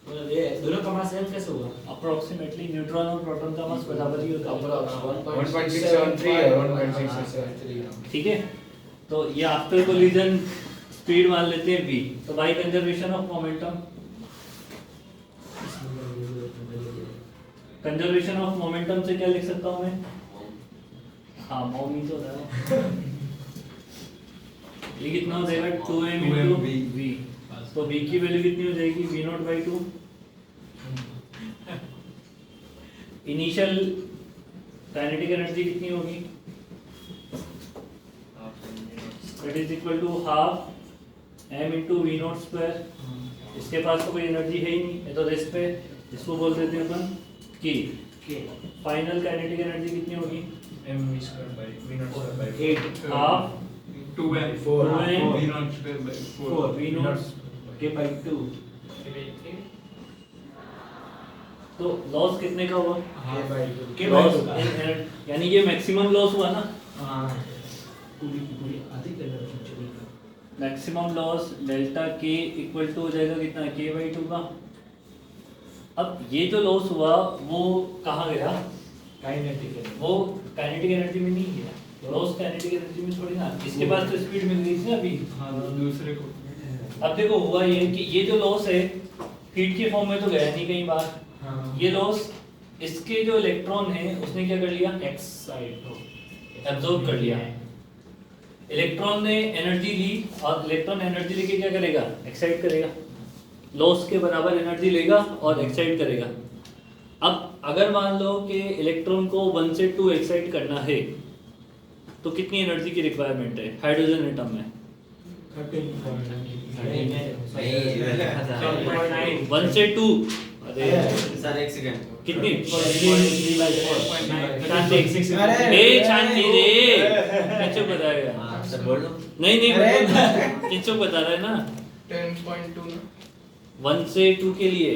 Speaker 4: मतलब ये दोनों का मास सेम कैसे हुआ?
Speaker 1: अप्रोक्सीमेटली न्यूट्रॉन और प्रोटॉन का मास बराबर ही होता है।
Speaker 3: 1.673 और 1.673।
Speaker 1: ठीक है, तो ये आफ्टर कोलिजन स्पीड मान लेते हैं v। तो by conservation of momentum, conservation of momentum से क्या लिख सकता हूं मैं? हाँ, मोम ही तो होता है। ये कितना हो जाएगा? 2m into v। तो v की वैल्यू कितनी हो जाएगी? v0/2। इनिशियल काइनेटिक एनर्जी कितनी होगी? That is equal to half m into v0 square। इसके पास तो कोई एनर्जी है ही नहीं, ये तो रेस्ट पे। इसको बोल देते हैं अपन कि फाइनल काइनेटिक एनर्जी कितनी होगी?
Speaker 6: mv square by v0 square by
Speaker 1: 8 half
Speaker 6: 2m
Speaker 1: 4
Speaker 6: v0 square by 4
Speaker 1: v0 के by 2। तो लॉस कितने का हुआ?
Speaker 4: के
Speaker 1: लॉस
Speaker 4: by 2
Speaker 1: यानी ये मैक्सिमम लॉस हुआ ना।
Speaker 4: हाँ पूरी आधी कंजर्वेशन चली गई।
Speaker 1: मैक्सिमम लॉस डेल्टा के इक्वल टू हो जाएगा कितना? k/2 का। अब ये जो लॉस हुआ वो कहाँ गया?
Speaker 4: काइनेटिक एनर्जी
Speaker 1: वो काइनेटिक एनर्जी में नहीं गया। लॉस काइनेटिक एनर्जी में थोड़ी ना। इसके पास तो स्पीड मिल गई थी ना अभी।
Speaker 6: हाँ दूसरे को
Speaker 1: अब देखो हुआ ये कि ये जो लॉस है हीट के फॉर्म में तो गया नहीं कहीं बाहर।
Speaker 6: हाँ
Speaker 1: ये लॉस इसके जो इलेक्ट्रॉन है उसने क्या कर लिया?
Speaker 4: एक्साइट
Speaker 1: एब्जॉर्ब कर लिया। इलेक्ट्रॉन ने एनर्जी ली और इलेक्ट्रॉन एनर्जी लेके क्या करेगा? एक्साइट करेगा। लॉस के बराबर एनर्जी लेगा और एक्साइट करेगा। अब अगर मान लो कि इलेक्ट्रॉन को 1 से 2 एक्साइट करना है तो कितनी एनर्जी की रिक्वायरमेंट है हाइड्रोजन एटम में? 1 से 2। अरे
Speaker 2: सर एक सेकंड।
Speaker 1: कितनी?
Speaker 4: शांति
Speaker 1: ए शांति रे, किंचो बताएगा?
Speaker 2: हाँ सर बोल लो।
Speaker 1: नहीं किंचो बता रहा है ना।
Speaker 5: 10.2 ना
Speaker 1: 1 से 2 के लिए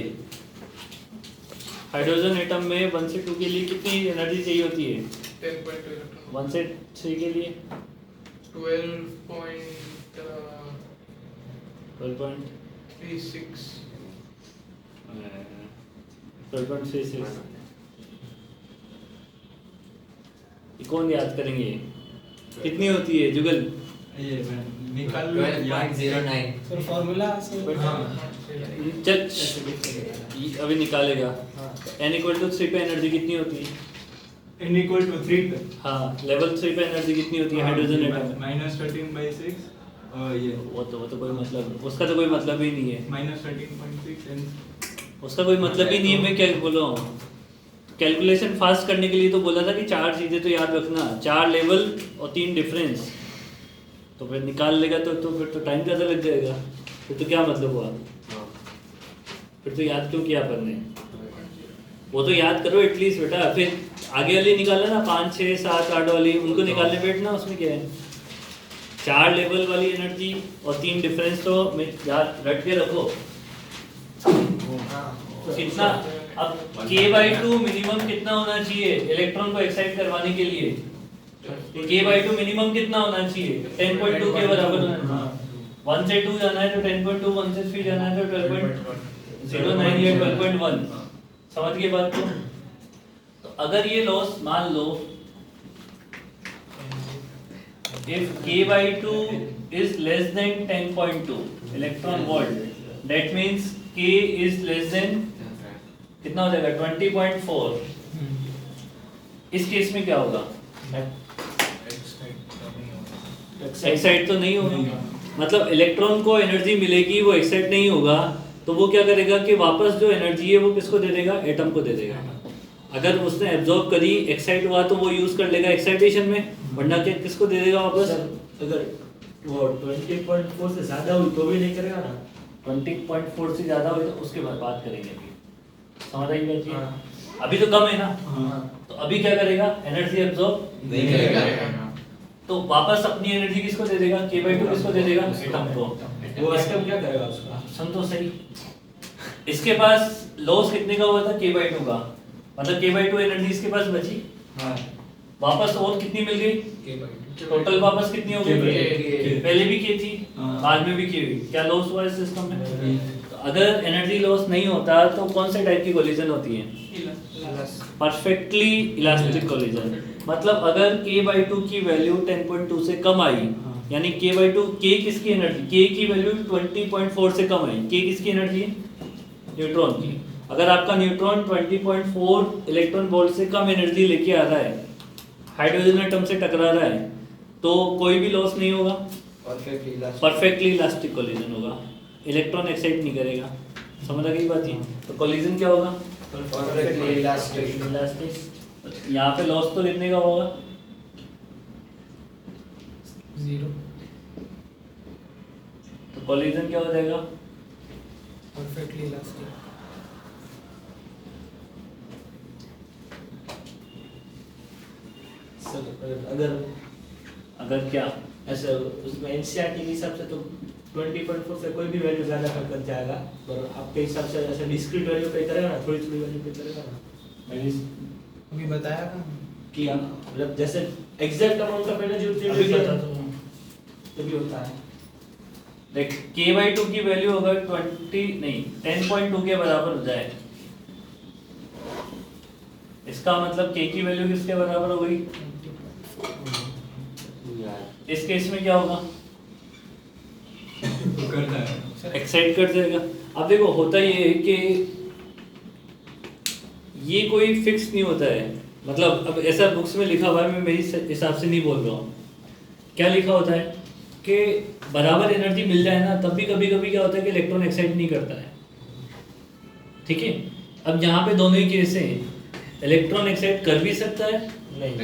Speaker 1: हाइड्रोजन एटम में 1 से 2 के लिए कितनी एनर्जी चाहिए होती है?
Speaker 5: 10.2 इलेक्ट्रॉन
Speaker 1: 1 से 3 के लिए
Speaker 5: 12.36
Speaker 1: 12.36। कौन याद करेंगे? कितनी होती है जुगल?
Speaker 6: ये मैं निकाल
Speaker 2: 12.09।
Speaker 5: सर फार्मूला से
Speaker 1: चल अभी निकालेगा। n इक्वल टू 3 पे एनर्जी कितनी होती है?
Speaker 6: n equal to 3 पे
Speaker 1: हाँ, लेवल 3 पे एनर्जी कितनी होती है हाइड्रोजन एटम में?
Speaker 6: -13/6 और ये
Speaker 1: वो तो कोई मतलब, उसका तो कोई मतलब ही नहीं है।
Speaker 6: -13.6 and
Speaker 1: उसका कोई मतलब ही नहीं है। मैं क्या बोल रहा हूँ, कैलकुलेशन फास्ट करने के लिए तो बोला था कि 4 चीजें तो याद रखना, 4 लेवल और 3 डिफरेंस। तो फिर निकाल लेगा तो फिर तो टाइम ज़्यादा लग जाएगा। फिर तो क्या मतलब हुआ? फिर तो याद क्यों किया अपन ने? वो तो याद करो एटलीस्ट बेटा। फिर आगे वाली निकाला ना, 5 6 7 8 वाली, उनको निकालने बैठना। उसमें क्या है? 4 लेवल वाली एनर्जी और 3 डिफरेंस तो याद रट के रखो। तो कितना अब k/2 मिनिमम कितना होना चाहिए इलेक्ट्रॉन को एक्साइट करवाने के लिए? k/2 मिनिमम कितना होना चाहिए? 10.2 के बराबर होना चाहिए। 1 से 2 जाना है तो 10.2, 1 से 3 जाना है तो 12.09 या 12.1। समझ गए बात को? तो अगर ये लॉस मान लो if k/2 is less than 10.2 electron volt, that means k is less than कितना हो जाएगा 20.4। इस केस में क्या होगा? एक्साइट तो नहीं होगा, मतलब इलेक्ट्रॉन को एनर्जी मिलेगी, वो एक्साइट नहीं होगा, तो वो क्या करेगा कि वापस जो एनर्जी है वो किसको दे देगा? एटम को दे देगा। अगर उसने एब्जॉर्ब करी, एक्साइट हुआ तो वो यूज कर लेगा एक्साइटेशन में, वरना क्या किसको दे देगा वापस?
Speaker 4: अगर वो 20.4 से ज्यादा हुई तो भी नहीं करेगा ना?
Speaker 1: 20.4 से ज्यादा हुई तो उसके बाद बात करेंगे। अभी समझ आई बात जी? अभी तो कम है ना, तो अभी क्या करेगा? एनर्जी एब्जॉर्ब
Speaker 2: नहीं करेगा।
Speaker 1: तो वापस अपनी एनर्जी किसको दे देगा? k/2 किसको दे देगा? एटम को।
Speaker 4: वो एटम क्या करेगा उसका?
Speaker 1: समझो सही। इसके पास लॉस कितने का हुआ था? k/2 का, मतलब k/2 एनर्जी इसके पास बची, वापस और कितनी मिल गई? टोटल वापस कितनी हो गई? पहले भी k थी, बाद में भी k हुई। क्या लॉस हुआ इस सिस्टम में? तो अगर एनर्जी लॉस नहीं होता तो कौन से टाइप की कोलिजन होती है? Perfectly elastic collision. मतलब अगर k/2 की वैल्यू 10.2 से कम आई, यानी k/2 k किसकी एनर्जी? k की वैल्यू 20.4 से कम आई। k किसकी एनर्जी है? न्यूट्रॉन की। अगर आपका न्यूट्रॉन 20.4 इलेक्ट्रॉन वोल्ट से कम एनर्जी लेके आ रहा है, हाइड्रोजन एटम से टकरा रहा है, तो कोई भी लॉस नहीं होगा, परफेक्टली इलास्टिक कोलिजन होगा, इलेक्ट्रॉन एक्साइट नहीं करेगा। समझ आ गई बात ही? तो कोलिजन क्या होगा?
Speaker 3: Perfectly elastic.
Speaker 1: इलास्टिक। यहाँ पे लॉस तो कितने का होगा?
Speaker 5: 0।
Speaker 1: तो कोलिजन क्या हो जाएगा?
Speaker 5: Perfectly elastic.
Speaker 1: अगर क्या
Speaker 4: ऐसे उसमें एनसीईआरटी के हिसाब से तो 20.4 से कोई भी वैल्यू ज्यादा कर जाएगा, पर आपके हिसाब से ऐसे डिस्क्रीट वैल्यू पे करेगा ना, थोड़ी थोड़ी वैल्यू पे करेगा ना?
Speaker 5: अभी बताया था
Speaker 4: कि मतलब जैसे एग्जैक्ट अमाउंट ऑफ एनर्जी होती है,
Speaker 1: अभी बता दो।
Speaker 4: तभी होता है।
Speaker 1: देख k/2 की वैल्यू अगर 10.2 के बराबर हो जाए, इसका मतलब k की वैल्यू किसके बराबर हो गई? इस केस में क्या होगा? एक्साइट कर देगा। अब देखो होता ये है कि ये कोई फिक्स नहीं होता है, मतलब अब ऐसा बुक्स में लिखा हुआ है, मैं मेरी हिसाब से नहीं बोल रहा हूँ। क्या लिखा होता है कि बराबर एनर्जी मिल जाए ना, तब भी कभी कभी क्या होता है कि इलेक्ट्रॉन एक्साइट नहीं करता है। ठीक है, अब यहाँ पे दोनों ही केस हैं, इलेक्ट्रॉन एक्साइट कर भी सकता है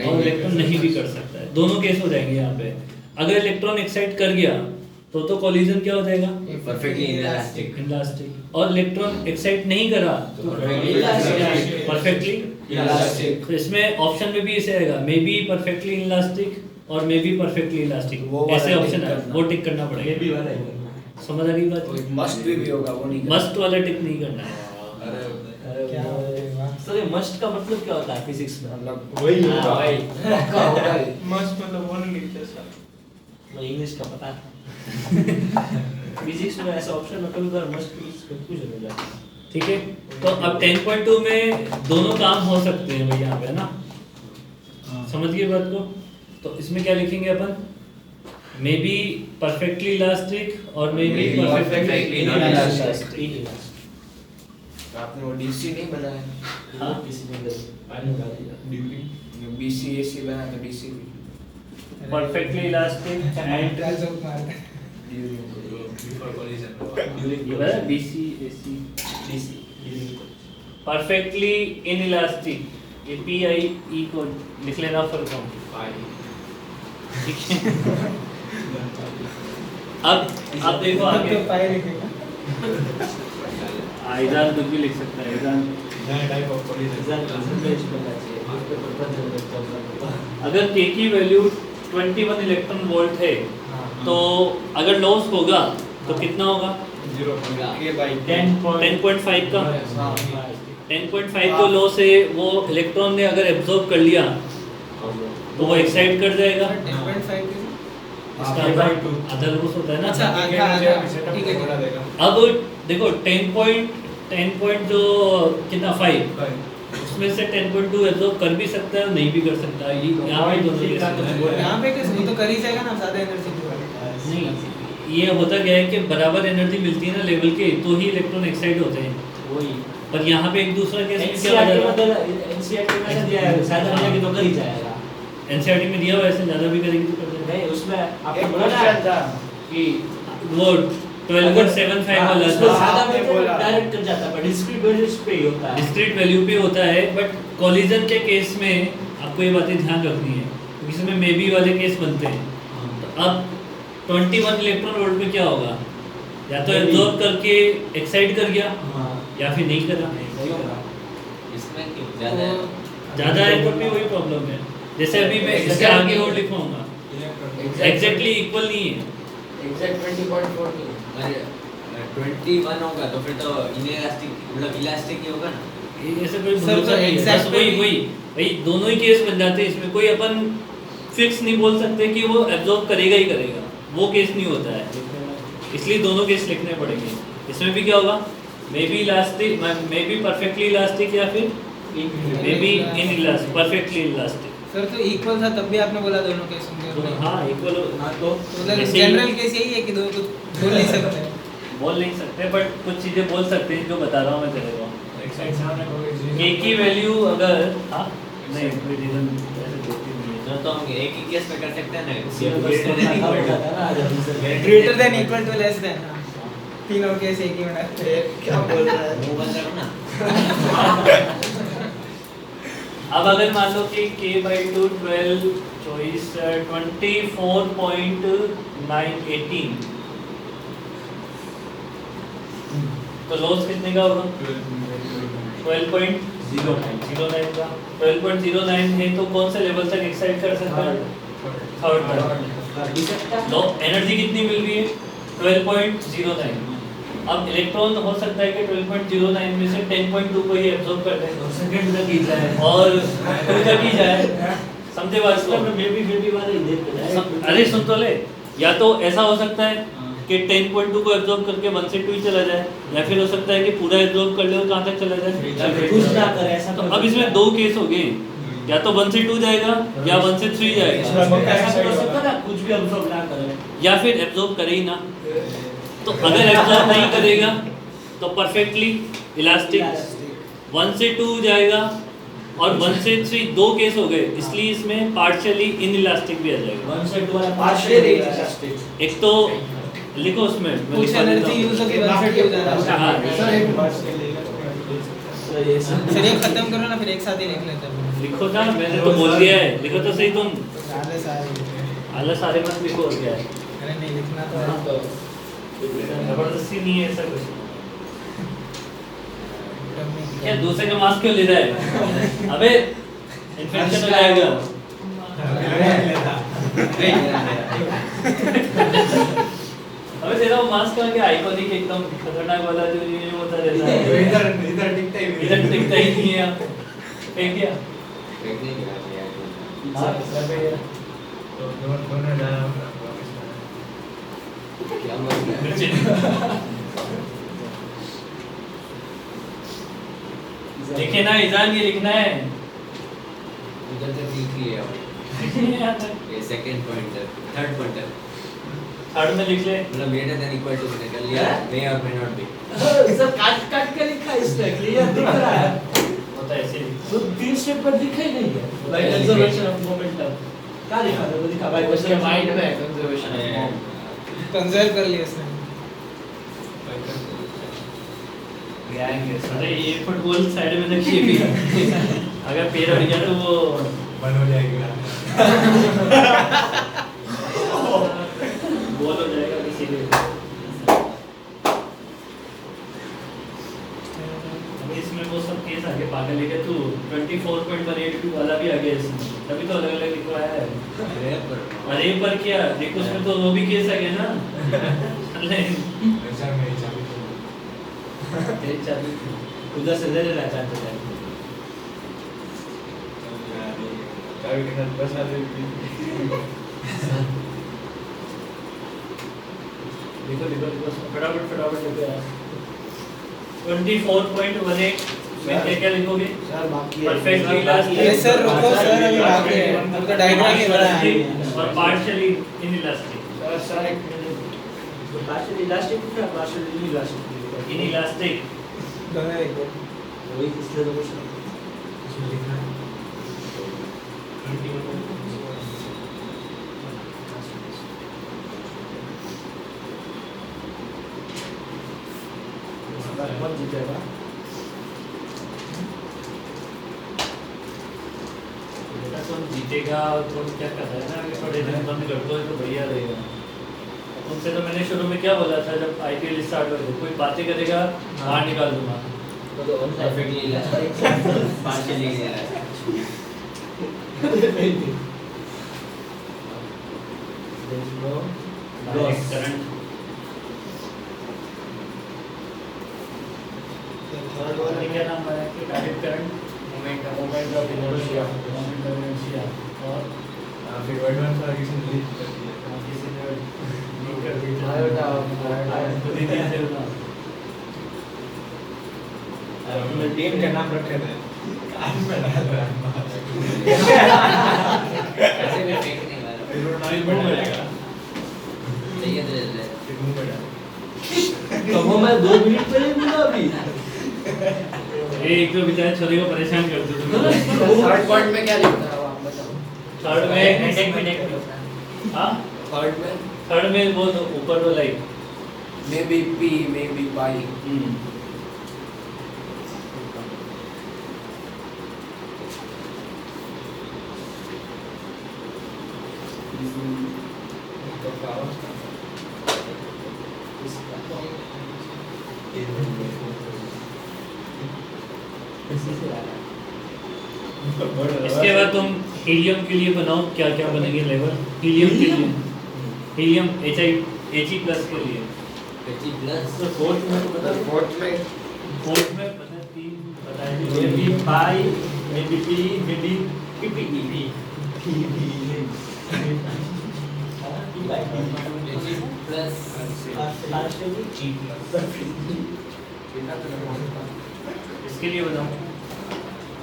Speaker 1: और इलेक्ट्रॉन नहीं भी कर सकता है, दोनों केस हो जाएंगे यहाँ पे। अगर इलेक्ट्रॉन एक्साइट कर गया तो कोलिजन क्या हो जाएगा?
Speaker 2: Perfectly elastic.
Speaker 1: इलास्टिक। और इलेक्ट्रॉन एक्साइट नहीं करा तो परफेक्टली
Speaker 3: इलास्टिक।
Speaker 1: तो इसमें ऑप्शन में भी ऐसे आएगा, मे बी परफेक्टली इलास्टिक और मे बी परफेक्टली इलास्टिक,
Speaker 3: वो वाला
Speaker 1: ऐसे ऑप्शन
Speaker 3: टिक
Speaker 1: है,
Speaker 3: करना।
Speaker 1: वो टिक करना
Speaker 4: ये
Speaker 1: पड़ेगा।
Speaker 4: भी वाला ही करना है।
Speaker 1: समझ आ गई बात?
Speaker 3: मस्ट भी होगा, वो नहीं
Speaker 1: मस्ट वाला टिक नहीं करना है।
Speaker 5: क्या
Speaker 4: सर ये मस्ट का मतलब क्या होता है फिजिक्स में?
Speaker 3: मतलब
Speaker 2: वही
Speaker 4: हाँ,
Speaker 2: होगा।
Speaker 4: वही।
Speaker 3: पक्का होगा ही।
Speaker 6: मस्ट मतलब ओनली जैसा।
Speaker 4: मुझे इंग्लिश का पता था। फिजिक्स में ऐसा ऑप्शन में कभी कभी मस्ट कंफ्यूज हो जाता है।
Speaker 1: ठीक है, तो अब 10.2 में दोनों काम हो सकते हैं भाई यहाँ पे, है ना? समझ गए बात को? तो इसमें क्या लिखेंगे अपन? मे बी परफेक्टली इलास्टिक और may be
Speaker 2: Maybe
Speaker 1: perfectly
Speaker 2: perfectly
Speaker 1: elastic.
Speaker 3: तो आपने वो डीसी नहीं बनाया,
Speaker 1: हाँ।
Speaker 4: किसी ने पानी डाल दिया।
Speaker 3: बीसी एसी बना तो डीसी भी
Speaker 1: परफेक्टली इलास्टिक एंड
Speaker 5: क्या जोक मार रहा है?
Speaker 7: बिफोर कोलिजन
Speaker 1: ये बता BC AC
Speaker 4: DC
Speaker 1: perfectly inelastic, ये PIE को लिख लेना फुल फॉर्म। ठीक है, अब देखो आगे
Speaker 5: तो पाए लिखेगा।
Speaker 1: आइजान कुछ भी लिख सकता है। आइजान
Speaker 7: टाइप ऑफ कोलिजन
Speaker 1: अगर k की वैल्यू 21 इलेक्ट्रॉन वोल्ट है, तो अगर लॉस होगा तो कितना होगा? 10.5 का। 10.5 जो लॉस है वो इलेक्ट्रॉन ने अगर एब्जॉर्ब कर लिया तो वो एक्साइट कर जाएगा।
Speaker 5: 10.5 के
Speaker 1: इसका आधा लॉस होता है ना।
Speaker 5: अच्छा आधा ठीक है।
Speaker 1: अब देखो 10 पॉइंट जो कितना 5 उसमें से 10.2 एब्जॉर्ब कर भी सकता है और नहीं भी कर सकता है। ये यहाँ पे दोनों केस हैं।
Speaker 5: यहाँ पे कैसे, वो तो कर ही जाएगा ना ज़्यादा एनर्जी की।
Speaker 1: नहीं, ये होता क्या है कि बराबर एनर्जी मिलती है ना लेवल के, तो ही इलेक्ट्रॉन एक्साइट होते हैं।
Speaker 4: वही
Speaker 1: पर यहाँ पे एक दूसरा केस में क्या
Speaker 4: एनसीईआरटी
Speaker 1: हो जाएगा?
Speaker 4: में एनसीईआरटी में दिया है शायद हमने तो कर ही जाएगा।
Speaker 1: एनसीईआरटी में दिया हुआ है, ऐसे ज़्यादा भी करेंगे तो कर देंगे।
Speaker 4: नहीं उसमें आपको
Speaker 3: एक
Speaker 4: बोला ना
Speaker 3: क्वेश्चन था
Speaker 4: कि
Speaker 1: वो 12.75 वाला
Speaker 4: उसमें
Speaker 1: था।
Speaker 4: ज्यादा
Speaker 3: आपने
Speaker 4: में
Speaker 3: बोला।
Speaker 4: डायरेक्ट कर जाता है पर डिस्क्रीट वैल्यूज पे ही होता है।
Speaker 1: डिस्क्रीट वैल्यू पे होता है, बट कॉलिजन के केस में आपको ये बातें ध्यान रखनी है, क्योंकि इसमें मे बी वाले केस बनते हैं। तो अब 21 इलेक्ट्रॉन वोल्ट में क्या होगा? या तो एब्जॉर्ब करके एक्साइट कर गया
Speaker 4: हाँ
Speaker 1: या फिर नहीं करा।
Speaker 4: सही होगा।
Speaker 2: इसमें क्यों ज़्यादा है?
Speaker 1: ज़्यादा है तो भी वही प्रॉब्लम है। जैसे अभी मैं इसके आगे और लिखूंगा, एग्जैक्टली इक्वल नहीं है।
Speaker 3: एग्जैक्ट 20.4 नहीं है।
Speaker 2: अरे 21 होगा तो फिर तो इनइलास्टिक मतलब इलास्टिक ही होगा ना।
Speaker 1: ये ऐसे कोई
Speaker 5: सर,
Speaker 1: भरोसा
Speaker 5: तो
Speaker 1: नहीं है।
Speaker 5: exact
Speaker 1: बस
Speaker 5: पे
Speaker 1: वही
Speaker 5: भी-
Speaker 1: वही वही दोनों ही केस बन जाते हैं। इसमें कोई अपन फिक्स नहीं बोल सकते कि वो एब्जॉर्ब करेगा ही करेगा, वो केस नहीं होता है। इसलिए दोनों केस लिखने पड़ेंगे। इसमें भी क्या होगा? May be elastic, may be perfectly elastic, या फिर may be in elastic, perfectly elastic.
Speaker 5: Sir तो इक्वल था तब भी आपने बोला दोनों केस होंगे।
Speaker 1: हाँ इक्वल।
Speaker 4: हाँ तो
Speaker 5: मतलब
Speaker 1: ऐसे ही-
Speaker 5: जनरल केस यही है कि दो कुछ बोल नहीं सकते।
Speaker 1: बोल नहीं सकते, बट कुछ चीज़ें बोल सकते हैं जो बता रहा हूँ मैं तेरे को।
Speaker 6: एग्जाम में कोई
Speaker 1: एक ही वैल्यू अगर नहीं कोई रीजन ऐसे देती नहीं है।
Speaker 2: तो हम एक ही केस में कर सकते हैं ना।
Speaker 4: उसी में बस करना था हो जाता है ना जब से
Speaker 5: greater than equal to less than, तीनों केस एक ही में डालते हैं।
Speaker 3: क्या बोल रहा है?
Speaker 2: मुंह बंद करो ना।
Speaker 1: अब अगर मान लो कि k/2 12 चॉइस 24.918, तो लॉस कितने का होगा? 12.09 का। 12.09 है तो कौन से लेवल तक एक्साइट कर सकता है? थर्ड तक। लो एनर्जी कितनी मिल रही है? 12.09। अब इलेक्ट्रॉन हो सकता है कि 12.09 में से 10.2 को ही एब्जॉर्ब कर ले
Speaker 4: सेकंड तक ही जाए
Speaker 1: और 2 तक ही जाए। समझे बात को?
Speaker 4: मे बी वाला ही देख जाए।
Speaker 1: अरे सुन तो ले, या तो ऐसा हो सकता है कि 10.2 को एब्जॉर्ब करके 1 से 2 ही चला जाए, या फिर हो सकता है कि पूरा एब्जॉर्ब कर ले और कहाँ तक चला जाए।
Speaker 4: कुछ ना करे ऐसा।
Speaker 1: तो अब इसमें दो केस हो गए, या तो 1 से 2 जाएगा या 1 से 3 जाएगा,
Speaker 4: ऐसा कर सकता ना कुछ भी अब्सॉर्ब ना करे।
Speaker 1: या फिर एब्जॉर्ब करे ही ना। तो अगर एब्जॉर्ब नहीं करेगा तो परफेक्टली इलास्टिक 1 से 2 जाएगा और 1 से 3 दो केस हो गए, इसलिए इसमें पार्शियली इन इलास्टिक भी आ जाएगा।
Speaker 4: 1 से 2 वाला
Speaker 3: Partially
Speaker 4: पार्शियल
Speaker 1: एक तो लिखो उसमें, मैं
Speaker 5: कुछ
Speaker 1: लिखवा देता
Speaker 5: एनर्जी
Speaker 1: हूँ।
Speaker 5: यूज होगी 1 से 2 जाना।
Speaker 1: हाँ,
Speaker 5: फिर एक खत्म करो ना, फिर एक साथ ही लिख लेते हैं।
Speaker 1: लिखो ना, मैंने तो बोल दिया है, लिखो तो सही तुम।
Speaker 5: सारे सारे
Speaker 1: आला सारे मत लिखो और क्या है।
Speaker 5: अरे नहीं लिखना तो
Speaker 1: जबरदस्ती नहीं है ऐसा कुछ।
Speaker 5: है।
Speaker 1: क्या दूसरे का मास्क क्यों ले रहा है? अबे इन्फेक्शन हो जाएगा। अबे तेरा वो मास्क लगा के आइकॉनिक एकदम खतरनाक वाला जो ये होता रहता है।
Speaker 6: इधर टिकता ही
Speaker 1: इधर टिकता ही नहीं है। फेंक दिया।
Speaker 2: देखने की बात है यार।
Speaker 1: हाँ, सर पे
Speaker 6: तो दोनों जाना होगा।
Speaker 2: क्या बोल रहा है?
Speaker 1: लिखे ना ईजान, ये लिखना है।
Speaker 2: उधर से सीख लिया ये second pointer third pointer
Speaker 1: third में लिख ले।
Speaker 2: मतलब ग्रेटर देन इक्वल टू मैंने कर लिया मे और मे नॉट बी।
Speaker 4: सर काट काट के लिखा है इसमें क्लियर दिख रहा है।
Speaker 1: होता है ऐसे।
Speaker 4: तो 3 स्टेप पर दिखा ही नहीं है।
Speaker 1: Like conservation of momentum.
Speaker 4: क्या लिखा है? वो दिखा भाई
Speaker 3: उसके
Speaker 4: बस
Speaker 3: माइंड में है कंजर्वेशन
Speaker 2: अरे
Speaker 3: ऑफ
Speaker 5: कंजर्व कर लिया उसने।
Speaker 1: अरे ये फुटबॉल साइड में रखिए भी। अगर पैर अड़ गया तो वो
Speaker 6: बंद हो जाएगा।
Speaker 1: गोल हो जाएगा किसी के। अभी इसमें वो सब केस आगे पागल है क्या तू? 24.182 वाला भी आ गया इसमें, तभी तो अलग अलग लिखवाया है। अरे पर क्या देखो, उसमें तो वो भी केस आ गया ना।
Speaker 6: एग्जाम में चाबी
Speaker 1: तेरी चाबी
Speaker 4: उधर से ले लेना चाहते थे।
Speaker 6: चाबी के साथ बस आ जाएगी।
Speaker 1: देखो देखो देखो फटाफट फटाफट लेके आ। 24.18 इसमें क्या क्या लिखोगे?
Speaker 4: सर बाकी है
Speaker 1: Perfectly
Speaker 4: सर, बाकी है।
Speaker 5: अरे सर रुको सर, अभी बाकी है, अब तो डायग्राम ही बना है।
Speaker 1: और पार्शियली इनइलास्टिक।
Speaker 3: सर एक मिनट
Speaker 4: तो partially elastic है, partially inelastic।
Speaker 1: इनइलास्टिक
Speaker 5: दोनों एक बार।
Speaker 4: वही इसलिए तो कुछ नहीं।
Speaker 1: इसमें लिखना है 21
Speaker 4: कौन जीतेगा?
Speaker 1: बेटा तुम जीतेगा और तुम क्या कर रहे हैं ना, अगर थोड़े दिन बंद कर दो तो बढ़िया रहेगा। तुमसे तो मैंने शुरू में क्या बोला था जब आईपीएल स्टार्ट हुए थे, कोई बातें करेगा बाहर निकाल दूंगा।
Speaker 2: Perfectly elastic. Partially elastic.
Speaker 1: Direct current
Speaker 4: third वाला
Speaker 1: क्या नाम है कि direct current moment of inertia और
Speaker 7: फिर एडवांस वाला किसी ने लीक कर दिया।
Speaker 1: किसी ने लीक कर दिया
Speaker 3: आयोटा
Speaker 1: तो दीदी से ना
Speaker 7: हमने टीम का नाम रखे थे। कान में डाल रहा है।
Speaker 2: ऐसे में फेंक नहीं मारा।
Speaker 7: फिर वो नाई में डालेगा।
Speaker 2: चाहिए तो ले ले।
Speaker 7: फिर मुंह में डाल।
Speaker 4: तो वो मैं 2 मिनट पहले बोला अभी।
Speaker 1: ये एक तो बेचारे छोरे को परेशान कर दो
Speaker 3: थर्ड पॉइंट में क्या लिखना है आप बताओ।
Speaker 1: थर्ड में हाँ थर्ड में वो तो ऊपर वाला ही
Speaker 3: Maybe P, maybe pi.
Speaker 7: तो कावा।
Speaker 1: इसके बाद तुम हीलियम के लिए बनाओ क्या क्या बनेंगे लेवल हीलियम के लिए हीलियम He प्लस के लिए
Speaker 2: He plus.
Speaker 4: तो फोर्थ में तो बता
Speaker 3: फोर्थ में
Speaker 1: फोर्थ में पता 3 बताए
Speaker 4: maybe pi, maybe P, maybe PP.
Speaker 2: He plus.
Speaker 1: इसके लिए बताओ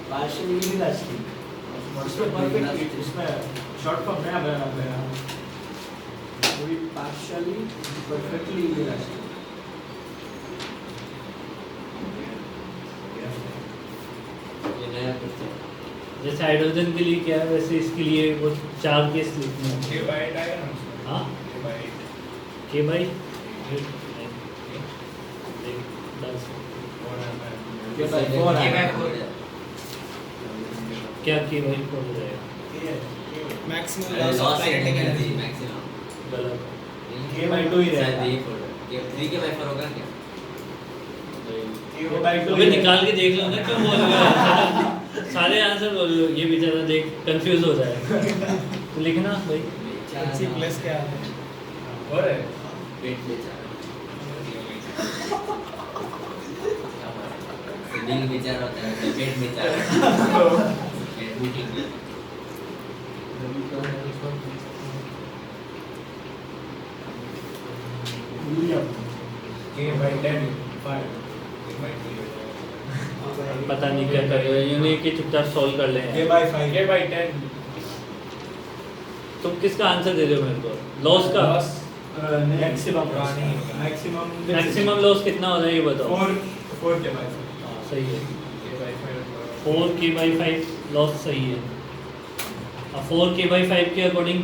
Speaker 4: Partially inelastic. इसमें perfect इसमें short form नया बनाना कोई partially perfectly inelastic.
Speaker 2: ये नया कुछ है।
Speaker 1: जैसे हाइड्रोजन के लिए क्या है वैसे इसके लिए वो 4 केस लिखने हैं
Speaker 7: के बाइट आएगा ना उसमें।
Speaker 1: हाँ
Speaker 7: के बाइट।
Speaker 1: के भाई
Speaker 7: और आता है।
Speaker 4: के by 4
Speaker 2: K by
Speaker 4: आएगा।
Speaker 2: 4 है।
Speaker 1: क्या के भाई को हो जाएगा
Speaker 5: मैक्सिमम
Speaker 2: अरे
Speaker 5: लॉस
Speaker 2: loss
Speaker 5: ऑफ काइनेटिक
Speaker 2: है
Speaker 5: एनर्जी।
Speaker 2: maximum।
Speaker 1: गलत
Speaker 4: K by 2 ही
Speaker 2: शायद
Speaker 4: रहेगा।
Speaker 2: ये 4 है। 3 के by 4 होगा क्या?
Speaker 4: K by 2
Speaker 1: अबे निकाल के देख लो ना क्यों बोल रहे हो सारे आंसर बोल रहे हो ये बेचारा देख कंफ्यूज हो जाएगा तो लिखना भाई
Speaker 5: H प्लस क्या आता है?
Speaker 7: और है।
Speaker 2: पेट में जा दिल विचार होता है पेट में जा पेट मीटिंग में
Speaker 7: के बाई 10 5 के बाई 2 हो जाएगा।
Speaker 1: पता नहीं क्या कर रहे हो ये नहीं कि चुपचाप सॉल्व कर लें
Speaker 7: के बाई 5 के बाई 10
Speaker 1: तुम किसका आंसर दे रहे हो मेरे को लॉस का
Speaker 4: मैक्सिमम
Speaker 7: मैक्सिमम
Speaker 1: मैक्सिमम लॉस कितना हो रहा है ये बताओ
Speaker 7: 4 के बाई
Speaker 1: हाँ सही है
Speaker 7: के बाई 5
Speaker 1: 4 के बाई 5 लॉस सही है अब 4 के बाई 5 के अकॉर्डिंग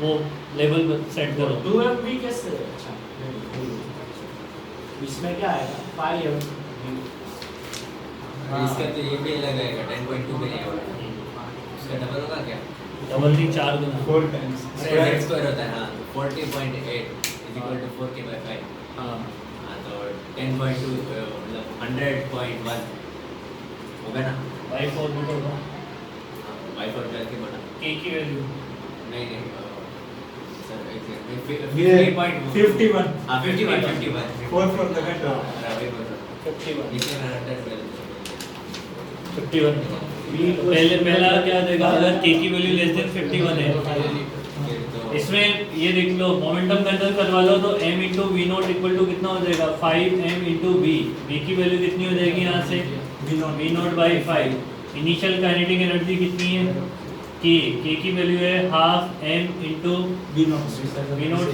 Speaker 1: वो लेवल सेट करो
Speaker 4: 2m भी कैसे अच्छा इसमें क्या आएगा पाई है
Speaker 2: इसका तो ये भी अलग आएगा 10.2 पे नहीं आएगा उसका डबल होगा क्या
Speaker 1: डबल नहीं 4 गुना
Speaker 7: 4 टाइम्स
Speaker 2: स्क्वायर होता है हाँ 40.8 इज इक्वल टू 4 के बाई 5
Speaker 1: हाँ
Speaker 2: हाँ तो 10.2 मतलब 100.1 होगा ना
Speaker 1: बाई 4 भी होगा
Speaker 2: बाई 4 करके बना
Speaker 1: k की वैल्यू
Speaker 2: नहीं नहीं सर एक सेकंड
Speaker 4: ये
Speaker 2: 50.1
Speaker 4: 51
Speaker 2: हाँ 51
Speaker 7: 4 from the gun
Speaker 2: बराबर
Speaker 1: 51
Speaker 2: इसमें मैं 100
Speaker 1: 51 पहले पहला क्या देगा अगर k की वैल्यू लेस देन 51 है इसमें ये देख लो मोमेंटम कंट्रोल करवा लो तो m into v naught equal to कितना हो जाएगा 5m इंटू v v की वैल्यू कितनी हो जाएगी यहाँ से v naught by 5। Initial kinetic energy कितनी है के की वैल्यू है half m into v naught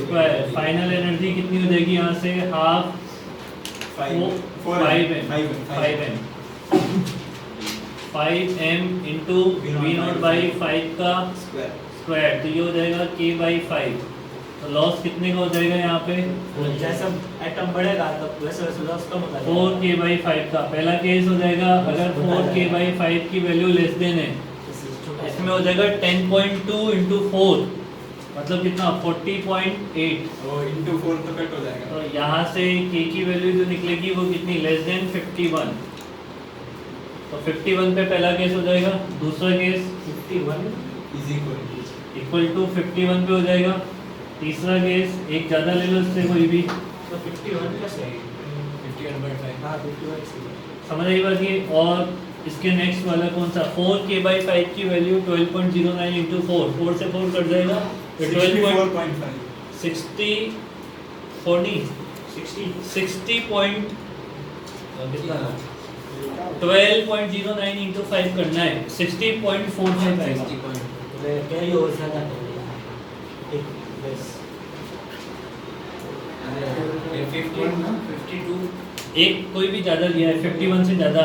Speaker 1: square. Final energy कितनी हो जाएगी यहाँ से half 5 m into v naught by 5 का स्क्वायर, तो ये हो जाएगा के बाई 5। तो लॉस कितने का हो जाएगा यहाँ पे
Speaker 4: जैसा एटम बढ़ेगा तब वैसे वैसे लॉस कम होता है।
Speaker 1: 4k बाई 5 का पहला केस हो जाएगा। अगर 4k बाई 5 की वैल्यू लेस देन है इसमें हो जाएगा 10.2 इंटू 4 मतलब कितना 40.8।
Speaker 6: वो into 4 तो कट हो जाएगा।
Speaker 1: तो यहाँ से k की वैल्यू जो निकलेगी वो कितनी लेस देन 51। तो 51 पे पहला केस हो जाएगा। दूसरा case
Speaker 4: 51
Speaker 6: is equal
Speaker 1: equal to 51 पे हो जाएगा। तीसरा केस एक ज़्यादा ले लो इससे कोई भी,
Speaker 4: तो 51 कैसे है?
Speaker 2: 51/5
Speaker 4: हाँ 51 से
Speaker 1: समझ आई बात ये। और इसके नेक्स्ट वाला कौन सा 4k बाई 5 की वैल्यू 12.09 इंटू 4 से 4 कट जाएगा तो
Speaker 6: 64.5
Speaker 1: 12.09 इंटू 5 करना है 60.45 आएगा।
Speaker 4: क्या ही और ज़्यादा करेगा एक बस
Speaker 2: ये 52
Speaker 1: एक कोई भी ज़्यादा लिया है 51 से ज़्यादा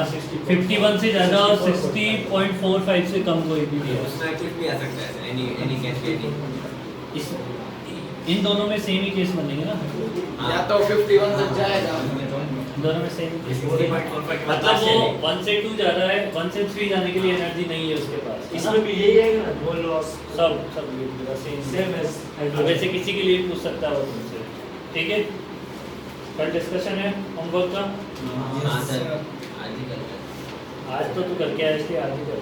Speaker 1: 51 से ज़्यादा और 60.45 से कम कोई भी लिया है।
Speaker 2: उसमें कुछ भी आ सकता है, एनी कैन बी एनी।
Speaker 1: इस इन दोनों में सेम ही केस बनेंगे ना,
Speaker 3: या तो 51 तक जाएगा।
Speaker 1: दोनों में सेम केस
Speaker 2: 60.45
Speaker 1: मतलब वो 1 से 2 ज़्यादा है 1 से 3 जाने के लिए एनर्जी नहीं है उसके पास।
Speaker 4: इसमें भी यही है ना नो लॉस
Speaker 1: सब
Speaker 4: सेम एज
Speaker 1: वैसे किसी के लिए पूछ सकता है वो तुमसे, ठीक है। कल डिस्कशन है होमवर्क का,
Speaker 2: हाँ सर आज ही करते हैं।
Speaker 1: आज तो तू करके आया इसलिए आज ही कर।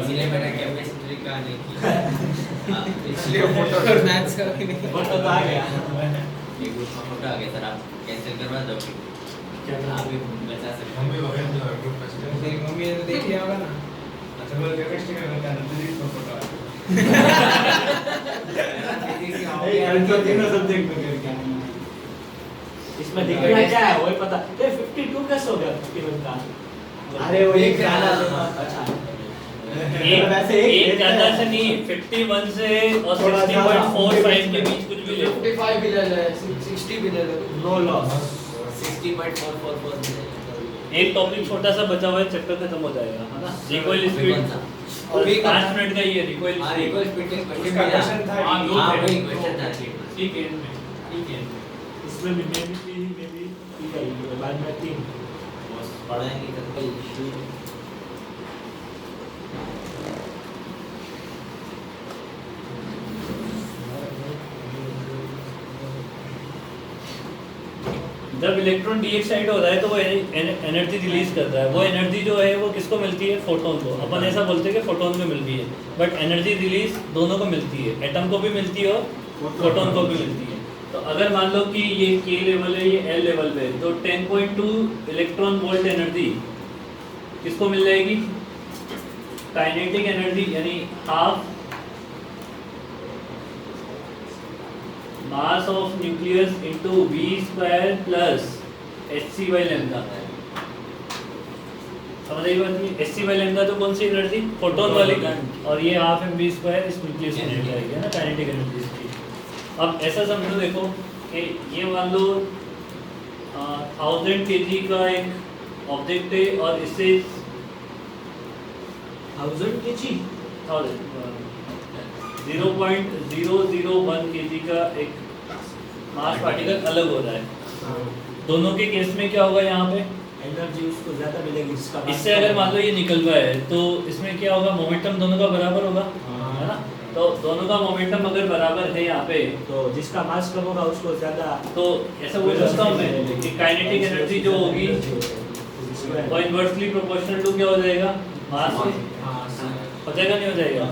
Speaker 2: इसलिए मैंने केमिस्ट्री का नहीं किया। इसलिए
Speaker 5: और मैथ्स का भी नहीं।
Speaker 4: फोटो तो आ गया।
Speaker 2: एक ग्रुप में फोटो आ गया सर, आप कैंसिल करवा दो। आप भी बचा सकते
Speaker 6: हम भी वगैरह जो है ग्रुप में
Speaker 5: तेरी मम्मी ने तो देख लिया होगा ना।
Speaker 6: अच्छा बोल केमिस्ट्री का करता है फिजिक्स का फोटो
Speaker 4: तो तीनों सब्जेक्ट में करके इसमें दिखना क्या है वही पता। ये 52 कैसे हो गया 51 का? अरे वो एक गाना अच्छा
Speaker 1: एक ज़्यादा से नहीं 51 से और 60.45 के बीच कुछ भी ले लो।
Speaker 3: 55 भी ले ले 60 भी ले ले।
Speaker 4: नो लॉस
Speaker 2: 60.444
Speaker 1: एक टॉपिक छोटा सा बचा हुआ है, चैप्टर खत्म हो जाएगा, है ना। रिकॉइल स्पीड और 5 मिनट का ही है रिकॉइल
Speaker 2: हाँ
Speaker 1: स्पीड।
Speaker 2: रिकॉइल स्पीड का
Speaker 6: उसका क्वेश्चन था
Speaker 1: हाँ, दो
Speaker 2: हाँ
Speaker 1: थे।
Speaker 2: वही क्वेश्चन था।
Speaker 1: ठीक है ठीक है।
Speaker 4: इसमें भी मे भी ठीक है बाद में 3
Speaker 2: पढ़ा ही नहीं था।
Speaker 1: जब इलेक्ट्रॉन डीएक्साइड हो रहा है तो वो एनर्जी रिलीज करता है। वो एनर्जी जो है वो किसको मिलती है फोटोन को। अपन ऐसा बोलते हैं कि फोटोन को मिलती है, बट एनर्जी रिलीज दोनों को मिलती है, एटम को भी मिलती है और फोटोन को भी मिलती है। तो अगर मान लो कि ये के लेवल है ये एल लेवल पे, तो 10.2 इलेक्ट्रॉन वोल्ट एनर्जी किसको मिल जाएगी काइनेटिक एनर्जी, यानी half mass of nucleus into v square plus hc by lambda. समझ आई बात? ये hc बाय लैम्डा तो कौन सी एनर्जी फोटोन वाली, और ये हाफ एम v स्क्वायर इस न्यूक्लियस की एनर्जी आएगी ना काइनेटिक एनर्जी इसकी। अब ऐसा समझो देखो कि ये मान लो 1000 kg का एक ऑब्जेक्ट है और इससे
Speaker 4: 1000 kg
Speaker 1: 0.001 kg का एक मास पार्टिकल अलग हो रहा है। दोनों के केस में क्या होगा यहाँ पे
Speaker 4: एनर्जी उसको ज्यादा मिलेगी इसका।
Speaker 1: इससे अगर मान लो ये निकल रहा है तो इसमें क्या होगा मोमेंटम दोनों का बराबर होगा, है ना। तो दोनों का मोमेंटम अगर बराबर है यहाँ पे
Speaker 4: तो जिसका मास कम होगा उसको ज्यादा।
Speaker 1: तो ऐसा बोल सकता हूँ मैं कि काइनेटिक एनर्जी जो होगी वो इनवर्सली प्रोपोर्शनल टू क्या हो जाएगा मास से। हो जाएगा नहीं हो जाएगा?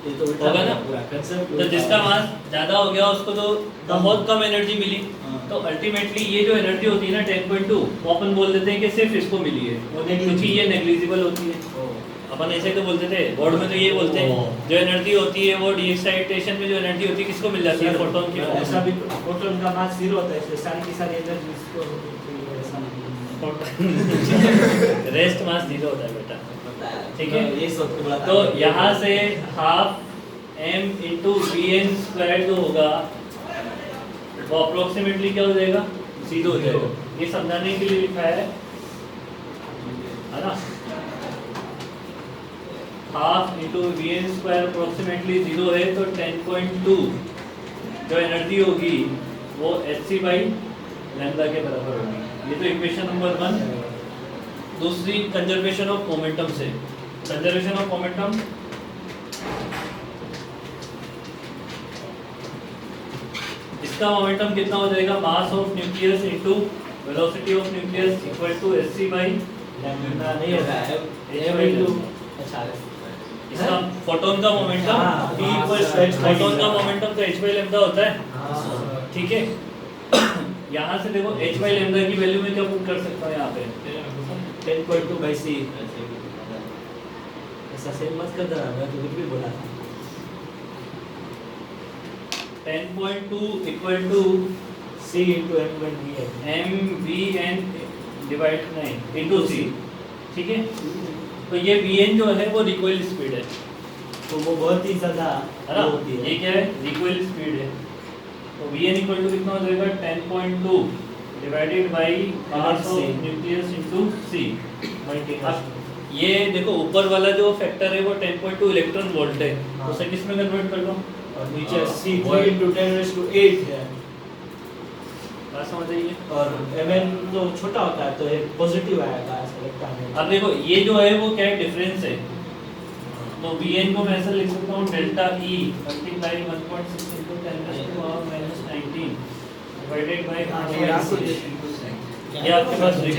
Speaker 4: ये तो
Speaker 1: होगा ना?
Speaker 4: कंसेप्ट
Speaker 1: तो जिसका मास ज्यादा हो गया उसको तो बहुत कम एनर्जी मिली। तो अल्टीमेटली ये जो एनर्जी होती है ना 10.2 वो अपन बोल देते हैं कि सिर्फ इसको मिली है, क्योंकि ये नेग्लिजिबल होती है। अपन ऐसे तो बोलते थे बोर्ड में, तो ये बोलते हैं जो एनर्जी होती है वो डीएक्साइटेशन में जो एनर्जी होती है किसको मिल जाती है फोटोन की।
Speaker 4: ऐसा भी फोटोन का मास 0 होता है, इसलिए सारी की सारी एनर्जी इसको होती है। ऐसा
Speaker 1: रेस्ट मास 0 होता है बेटा,
Speaker 4: पता है
Speaker 1: ठीक है?
Speaker 4: ये सोच के बोला था।
Speaker 1: तो यहाँ से half m into v n square जो होगा वो अप्रोक्सीमेटली क्या हो जाएगा, 0 हो जाएगा। ये समझाने के लिए लिखा है ना, half into v n square approximately 0 है, तो 10.2 जो एनर्जी होगी वो hc बाई लैम्डा के बराबर होगी। ये तो इक्वेशन नंबर 1। दूसरी कंजर्वेशन ऑफ मोमेंटम से, कंजर्वेशन ऑफ मोमेंटम इसका मोमेंटम कितना हो जाएगा, mass of nucleus into velocity of nucleus equal to hc by
Speaker 4: lambda नहीं होता है m into अच्छा
Speaker 1: इसका फोटोन का मोमेंटम
Speaker 4: हाँ,
Speaker 1: P इक्वल्स फोटोन का मोमेंटम तो h बाई लैम्डा होता है, ठीक है? यहाँ से देखो h बाई लैम्डा की वैल्यू में क्या पुट कर सकता हूँ यहाँ पे
Speaker 4: 10.2 by c ऐसा सेम मत कर देना, मैं तो कुछ भी बोला था।
Speaker 1: 10.2 equal to
Speaker 4: c into
Speaker 1: mvn divide नहीं इनटू c, ठीक है? तो ये vn जो है वो रिकॉइल स्पीड है,
Speaker 4: तो वो बहुत ही ज्यादा
Speaker 1: है ना?
Speaker 4: होती है।
Speaker 1: ये क्या है, रिकॉइल स्पीड है। तो vn इक्वल टू कितना हो जाएगा, 10.2 divided by mass of nucleus into c। अब ये देखो ऊपर वाला जो फैक्टर है वो 10.2 इलेक्ट्रॉन वोल्ट है, तो उसे किस में कन्वर्ट कर लो,
Speaker 4: और नीचे c 3 into 10⁸ है,
Speaker 1: बात समझ आइए?
Speaker 4: और mn तो छोटा होता है तो ये पॉजिटिव आएगा ऐसा लगता है।
Speaker 1: अब देखो ये जो है वो क्या है, डिफरेंस है। तो vn को मैं ऐसा लिख सकता हूँ delta e multiply 1.6 into 10⁻⁻19 divided by
Speaker 3: हाँ, ये आपको
Speaker 1: ये आपके पास रिकॉइल